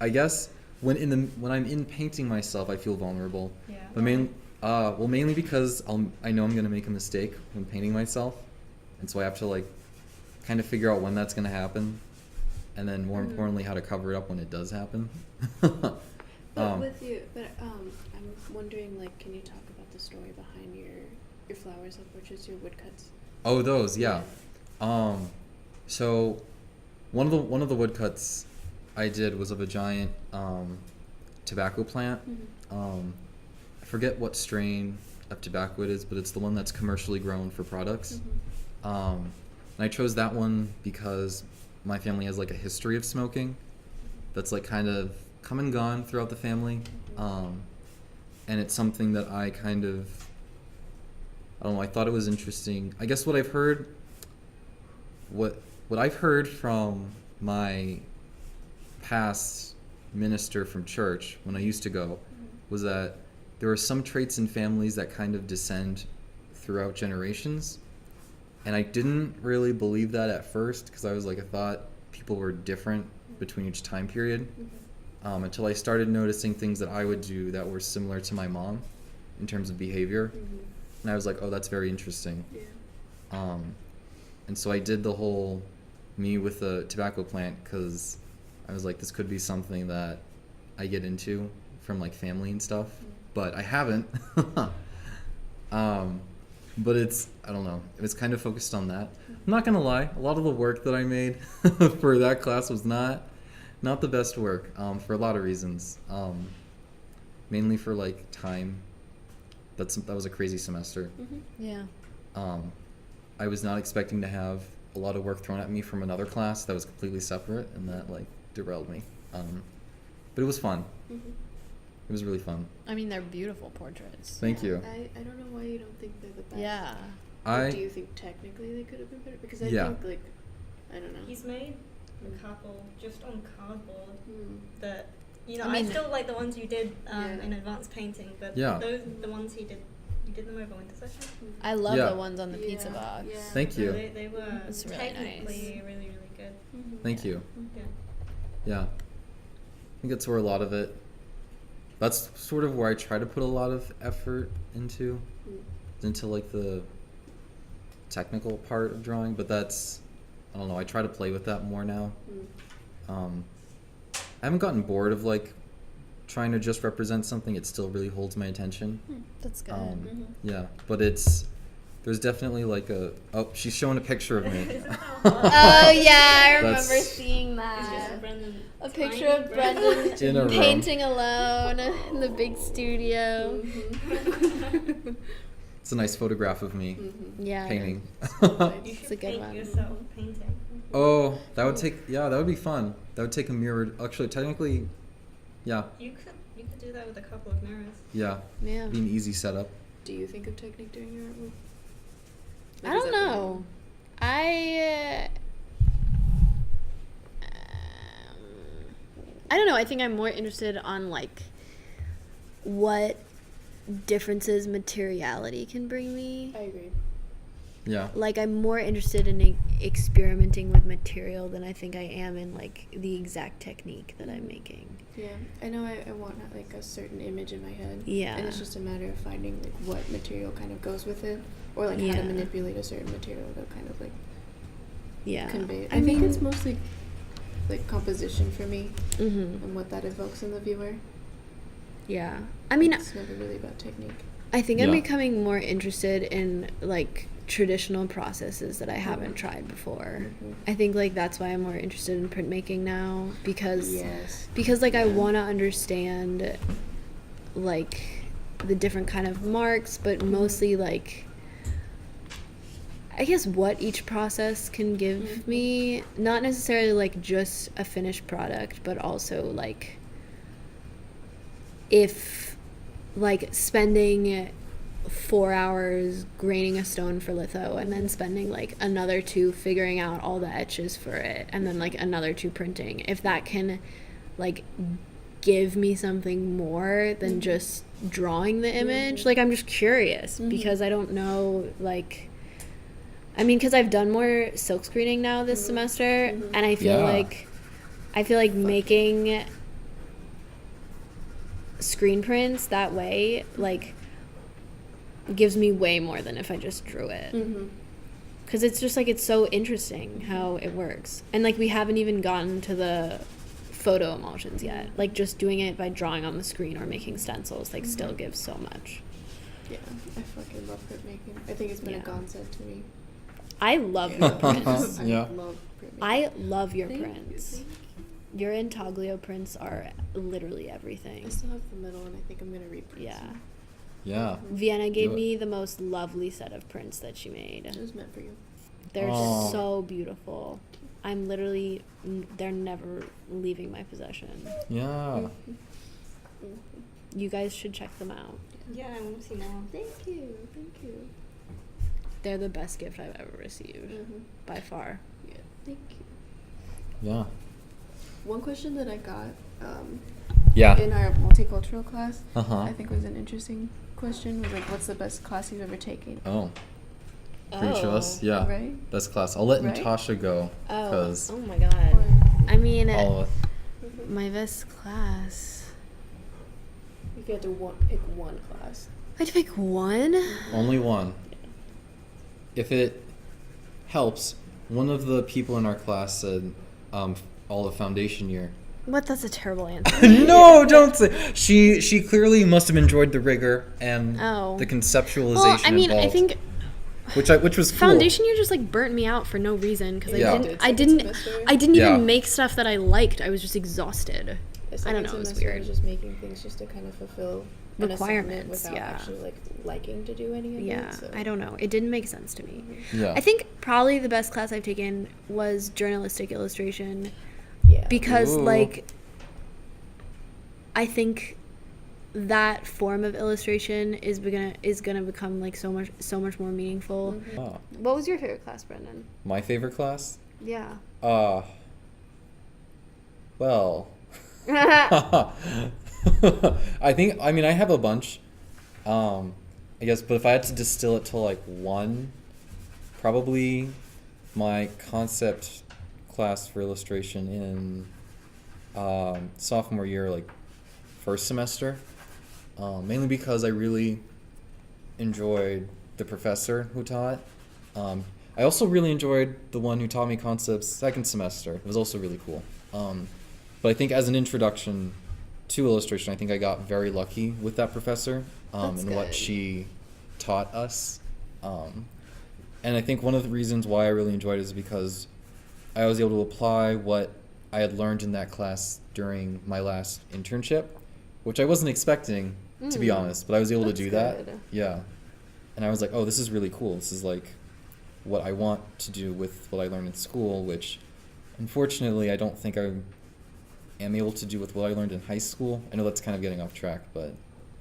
D: I guess when I'm in painting myself, I feel vulnerable.
F: Yeah.
D: But mainly because I know I'm gonna make a mistake when painting myself, and so I have to like kind of figure out when that's gonna happen, and then more importantly, how to cover it up when it does happen.
A: But I'm wondering, like, can you talk about the story behind your flower self-portraits, your woodcuts?
D: Oh, those, yeah. So one of the woodcuts I did was of a giant tobacco plant. I forget what strain of tobacco it is, but it's the one that's commercially grown for products. And I chose that one because my family has like a history of smoking that's like kind of come and gone throughout the family. And it's something that I kind of, I don't know, I thought it was interesting. I guess what I've heard from my past minister from church when I used to go was that there are some traits in families that kind of descend throughout generations. And I didn't really believe that at first because I thought people were different between each time period until I started noticing things that I would do that were similar to my mom in terms of behavior. And I was like, oh, that's very interesting.
A: Yeah.
D: And so I did the whole me with the tobacco plant because I was like, this could be something that I get into from like family and stuff, but I haven't. But I don't know, it was kind of focused on that. I'm not gonna lie, a lot of the work that I made for that class was not the best work for a lot of reasons. Mainly for like time. That was a crazy semester.
B: Yeah.
D: I was not expecting to have a lot of work thrown at me from another class that was completely separate, and that like derailed me. But it was fun. It was really fun.
B: I mean, they're beautiful portraits.
D: Thank you.
A: I don't know why you don't think they're the best.
B: Yeah.
A: Or do you think technically they could have been better? Because I think, like, I don't know.
F: He's made a couple just on cardboard that You know,
B: I
F: I,
B: mean-
F: still like the ones you did
A: Yeah.
F: in advanced painting, but
D: Yeah.
F: those the ones you did them over winter session.
B: I love
D: Yeah.
B: the ones on the pizza
A: Yeah,
B: box.
A: yeah.
D: Thank you.
F: They were
B: It's really
F: technically
B: nice.
F: really, really good.
D: Thank you.
F: Yeah.
D: Yeah. I think that's where a lot of it. That's sort of where I try to put a lot of effort into like the technical part of drawing. But that's, I don't know. I try to play with that more now. I haven't gotten bored of like trying to just represent something. It still really holds my attention.
B: That's good.
D: Yeah, but there's definitely like she's showing a picture of me.
B: Oh yeah, I remember
D: That's-
B: seeing
F: It's just
B: that.
F: Brendan.
B: A picture
F: tiny
B: of Brendan
D: In a room.
B: painting alone in the big studio.
D: It's a nice photograph of me
B: Yeah.
D: painting.
F: You
B: It's
F: should
B: a good
F: paint
B: one.
F: yourself painting.
D: Oh, that would be fun. That would take a mirror. Actually, technically, yeah,
F: You could do that with a couple of mirrors.
D: yeah,
B: Yeah.
D: be an easy setup.
A: Do you think of technique during your artwork?
B: I don't know. I don't know. I think I'm more interested on like what differences materiality can bring me.
A: I agree.
D: Yeah,
B: Like I'm more interested in experimenting with material than I think I am in like the exact technique that I'm making.
A: Yeah, I know I want like a certain image in my head.
B: Yeah.
A: And it's just a matter of finding like what material kind of goes with it, or like how
B: Yeah.
A: to manipulate a certain material to kind of like
B: Yeah.
A: convey it.
B: I
A: I think
B: mean,
A: it's mostly like composition for me
B: Mhm.
A: and what that evokes in the viewer.
B: Yeah. I mean,
A: It's never really about technique.
B: I think I'm
D: Yeah.
B: becoming more interested in like traditional processes that I haven't tried before. I think like that's why I'm more interested in printmaking now because like I want to understand like the different kind of marks, but mostly like I guess what each process can give me, not necessarily like just a finished product, but also like if like spending 4 hours graining a stone for litho and then spending like another 2 figuring out all the etches for it and then like another 2 printing, if that can like give me something more than just drawing the image. Like I'm just curious because I don't know, like I mean, because I've done more silk screening now this semester, and I feel like making screen prints that way like gives me way more than if I just drew it. Because it's just like it's so interesting how it works, and like we haven't even gotten to the photo emulsions yet. Like just doing it by drawing on the screen or making stencils like still gives so much.
A: Yeah, I fucking love printmaking. I think it's been a
B: Yeah.
A: godsend to me.
B: I love your prints.
D: Yeah.
A: I love printmaking.
B: I love your
A: Thank you,
B: prints.
A: thank
B: Your intaglio prints are literally
A: you.
B: everything.
A: I still have the middle, and I think I'm gonna reprint.
B: Yeah.
A: some.
D: yeah.
B: Vienna gave
D: Do it.
B: me the most lovely set of prints that she
A: It
B: made.
A: was meant for you.
B: They're
D: Aw.
B: so beautiful. I'm literally, they're never leaving my possession.
D: Yeah.
B: You guys should check them out.
F: Yeah, I want to see more.
A: Thank you.
B: They're the best gift I've ever received, by far.
A: Yeah, thank you.
D: Yeah.
A: One question that I got
D: Yeah.
A: in our multicultural class,
D: Uh-huh.
A: I think was an interesting question, was like, what's the best class you've ever taken?
D: Oh. For each of us? Yeah.
A: Right?
D: Best class. I'll let
A: Right?
D: Natasha go. Because
B: Oh my god.
A: Or-
B: I mean,
D: all of us.
B: my best class.
A: If you had to pick one class.
B: I had to pick one?
D: Only one. If it helps, one of the people in our class said all of foundation year.
B: What? That's a terrible answer.
D: No, don't say. She clearly must have enjoyed the rigor and
B: Oh.
D: the conceptualization
B: Well, I mean,
D: involved.
B: I think
D: which was cool.
B: foundation year just like burnt me out for no reason because
D: Yeah.
B: I didn't
D: Yeah.
B: even make stuff that I liked. I was just exhausted.
A: The
B: I don't
A: second
B: know, it's
A: semester, I
B: weird.
A: was just making things just to kind of fulfill an assignment
B: Requirements,
A: without
B: yeah.
A: actually like liking to do any of
B: Yeah,
A: it. So.
B: I don't know. It didn't make sense to me.
D: Yeah.
B: I think probably the best class I've taken was journalistic illustration
A: Yeah.
B: because
D: Ooh.
B: like I think that form of illustration is gonna become like so much more meaningful.
D: Ah,
B: What was your favorite class, Brendan?
D: my favorite class?
B: Yeah.
D: Well, I think, I mean, I have a bunch, I guess, but if I had to distill it to like one, probably my concept class for illustration in sophomore year, like first semester, mainly because I really enjoyed the professor who taught. I also really enjoyed the one who taught me concepts second semester. It was also really cool. But I think as an introduction to illustration, I think I got very lucky with that professor
A: That's
D: and what
A: good.
D: she taught us. And I think one of the reasons why I really enjoyed it is because I was able to apply what I had learned in that class during my last internship, which I wasn't expecting, to be honest, but I was able to
A: That's
D: do that.
A: good.
D: Yeah. And I was like, oh, this is really cool. This is like what I want to do with what I learned in school, which unfortunately I don't think I am able to do with what I learned in high school. I know that's kind of getting off track, but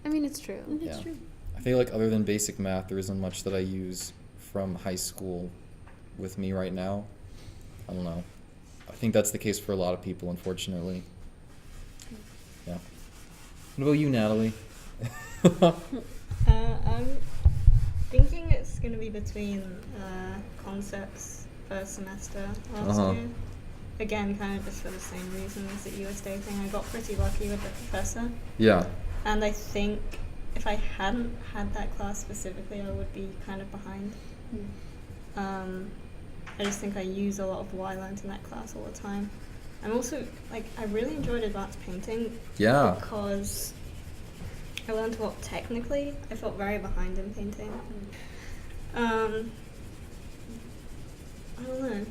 B: I mean, it's true.
D: yeah. I feel like other than basic math, there isn't much that I use from high school with me right now. I don't know. I think that's the case for a lot of people, unfortunately. Yeah. What about you, Natalie?
F: I'm thinking it's going to be between concepts first semester last
D: Uh-huh.
F: year. Again, kind of just for the same reasons that you were stating. I got pretty lucky with the professor.
D: Yeah.
F: And I think if I hadn't had that class specifically, I would be kind of behind. I just think I use a lot of what I learned in that class all the time. I'm also, like, I really enjoyed advanced painting
D: Yeah.
F: because I learned a lot technically. I felt very behind in painting. I don't know.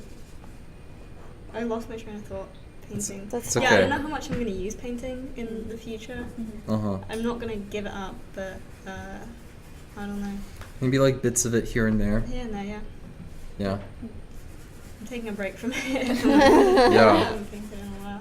F: I lost my train of thought. Painting.
B: That's
D: It's
F: Yeah, I
D: okay.
F: don't know how much I'm going to use painting in the future.
D: Uh-huh.
F: I'm not going to give it up, but I don't know.
D: Maybe like bits of it here and there.
F: Yeah, no, yeah.
D: Yeah.
F: I'm taking a break from it.
D: Yeah.
F: I haven't painted in a while.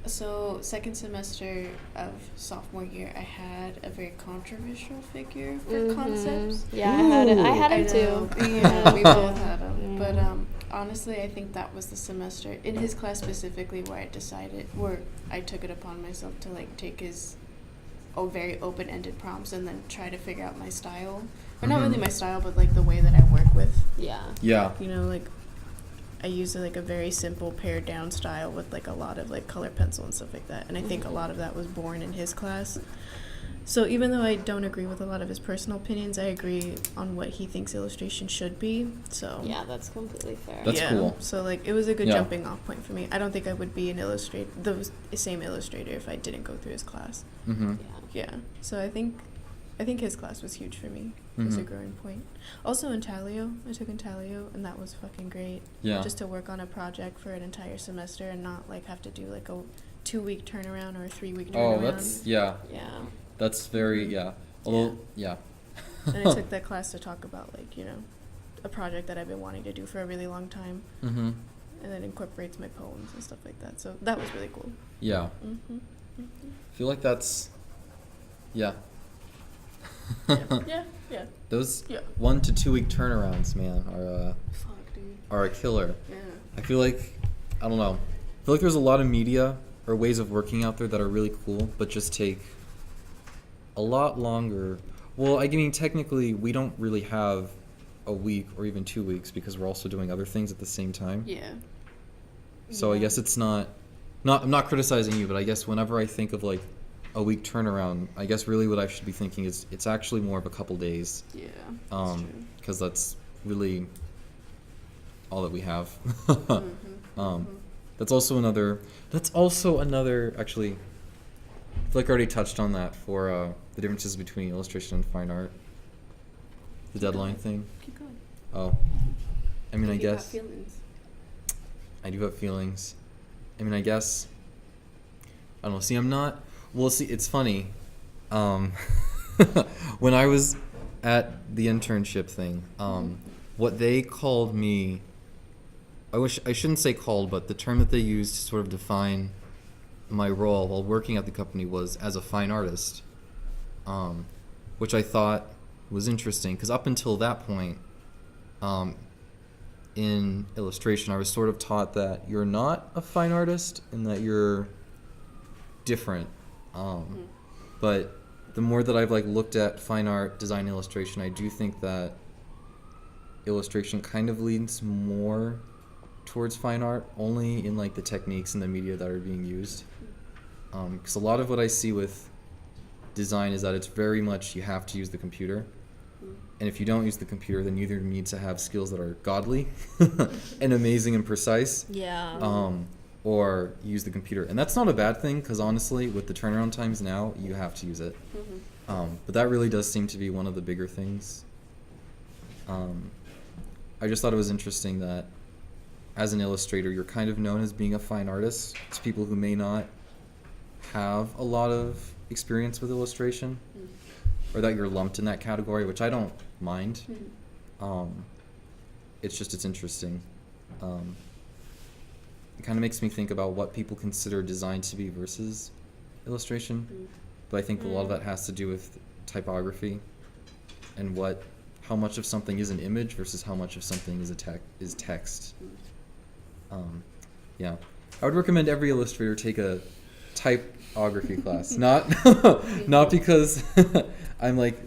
A: So second semester of sophomore year, I had a very controversial figure for concepts.
B: Yeah, I had it. I had
A: I
B: him
A: know.
B: too.
A: Yeah, we both had him.
B: Yeah.
A: But honestly, I think that was the semester in his class specifically where I took it upon myself to like take his very open-ended prompts and then try to figure out my style. Or not
D: Mhm.
A: really my style, but like the way that I work with.
B: Yeah.
D: Yeah.
A: You know, like I use like a very simple pared down style with like a lot of like color pencil and stuff like that. And I think a lot of that was born in his class. So even though I don't agree with a lot of his personal opinions, I agree on what he thinks illustration should be. So
B: Yeah, that's completely fair.
D: That's
A: yeah.
D: cool.
A: So like it was a good
D: Yeah.
A: jumping off point for me. I don't think I would be the same illustrator if I didn't go through his class.
D: Mm-hmm.
A: Yeah. So I think his class was huge for me. It was a
D: Mhm.
A: growing point. Also Intaglio, I took Intaglio and that was fucking great.
D: Yeah.
A: Just to work on a project for an entire semester and not like have to do like a 2-week turnaround or a 3-week turnaround.
D: Oh, that's, yeah.
A: Yeah.
D: That's very, yeah. Although, yeah.
A: And I took that class to talk about like, you know, a project that I've been wanting to do for a really long time.
D: Mm-hmm.
A: And it incorporates my poems and stuff like that. So that was really cool.
D: Yeah.
A: Mm-hmm.
D: I feel like that's, yeah.
A: Yeah. Yeah.
D: Those
A: Yeah.
D: 1 to 2 week turnarounds, man,
A: Fuck, dude.
D: are a killer.
A: Yeah.
D: I feel like, I don't know. I feel like there's a lot of media or ways of working out there that are really cool, but just take a lot longer. Well, I mean, technically, we don't really have a week or even 2 weeks because we're also doing other things at the same time.
A: Yeah.
D: So I guess it's not, I'm not criticizing you, but I guess whenever I think of like a week turnaround, I guess really what I should be thinking is it's actually more of a couple days.
A: Yeah. That's true.
D: Because that's really all that we have.
A: Mm-hmm.
D: That's also another, actually, I feel like I already touched on that for the differences between illustration and fine art. The deadline thing.
A: Keep going.
D: Oh. I mean, I
A: You got
D: guess
A: feelings.
D: I do have feelings. I mean, I guess, I don't know. See, I'm not, well, see, it's funny. When I was at the internship thing, what they called me, I shouldn't say called, but the term that they used to sort of define my role while working at the company was as a fine artist, which I thought was interesting because up until that point, in illustration, I was sort of taught that you're not a fine artist and that you're different. But the more that I've like looked at fine art, design, illustration, I do think that illustration kind of leans more towards fine art, only in like the techniques and the media that are being used. Because a lot of what I see with design is that it's very much you have to use the computer. And if you don't use the computer, then you either need to have skills that are godly and amazing and precise,
B: Yeah.
D: or use the computer. And that's not a bad thing, because honestly, with the turnaround times now, you have to use it. But that really does seem to be one of the bigger things. I just thought it was interesting that as an illustrator, you're kind of known as being a fine artist to people who may not have a lot of experience with illustration, or that you're lumped in that category, which I don't mind. It's interesting. It kind of makes me think about what people consider design to be versus illustration. But I think a lot of that has to do with typography and how much of something is an image versus how much of something is text. Yeah, I would recommend every illustrator take a typography class. Not because I'm like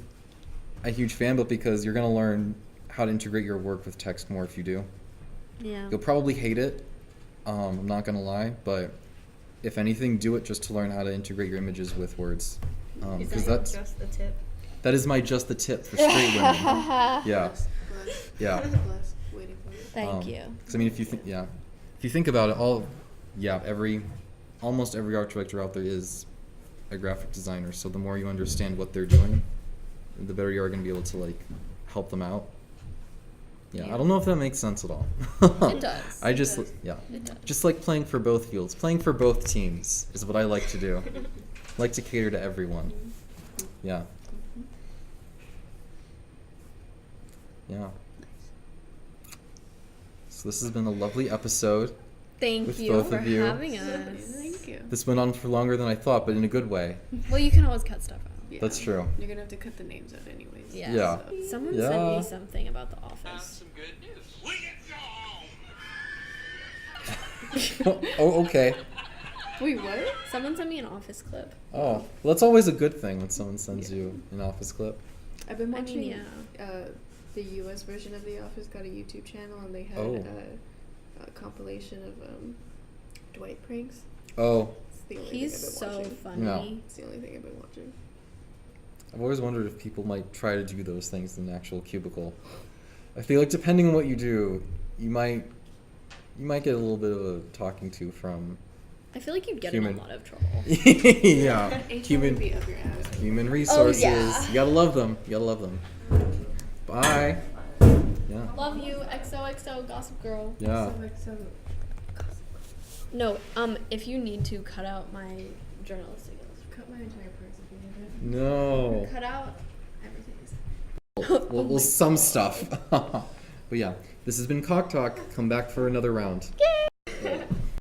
D: a huge fan, but because you're gonna learn how to integrate your work with text more if you do.
B: Yeah.
D: You'll probably hate it. I'm not gonna lie, but if anything, do it just to learn how to integrate your images with words.
F: Is
D: Because
F: that
D: that's
F: just the tip?
D: that is just the tip for straight women. Yeah, yeah.
E: Waiting for it.
B: Thank you.
D: Because I mean, if you think about it, almost every art director out there is a graphic designer. So the more you understand what they're doing, the better you are going to be able to like help them out. Yeah, I don't know if that makes sense at all.
B: It does.
D: I just
E: does.
B: It does.
D: just like playing for both fields, playing for both teams is what I like to do. Like to cater to everyone. Yeah. Yeah. So this has been a lovely episode.
B: Thank
D: with
B: you
D: both
B: for
D: of you.
B: having us.
E: Thank you.
D: This went on for longer than I thought, but in a good way.
B: Well, you can always cut stuff out.
E: Yeah.
D: That's true.
E: You're gonna have to cut the names out anyways.
B: Yeah.
D: Yeah.
E: So.
B: Someone
D: Yeah.
B: sent me something about The Office.
C: Some good news. We get to go home.
D: Oh, okay.
E: Wait, what?
B: Someone sent me an Office clip.
D: Oh, well, that's always a good thing when someone sends you an office clip.
E: I've been
B: I
E: watching.
B: mean,
E: The U.S. version of The Office got a YouTube channel, and they had a compilation of Dwight pranks.
D: Oh,
E: It's the only
B: He's
E: thing I've been
B: so
E: watching.
B: funny.
D: No.
E: It's the only thing I've been watching.
D: I've always wondered if people might try to do those things in an actual cubicle. I feel like depending on what you do, you might get a little bit of a talking to from
B: I feel like you'd get
D: Human.
B: in a lot of trouble.
D: yeah,
E: HR would be
D: human
E: up your ass.
D: human resources.
B: yeah.
D: You gotta love them. You gotta love them. Bye. Yeah.
B: Love you, XOXO, Gossip Girl.
D: Yeah.
E: So
B: No, if you need to cut out my journalistic illustration.
E: cut my entire parts if you need it.
D: No.
B: Cut out everything.
D: Well, some stuff. But yeah, this has been Cock Talk. Come back for another round.
B: Yay!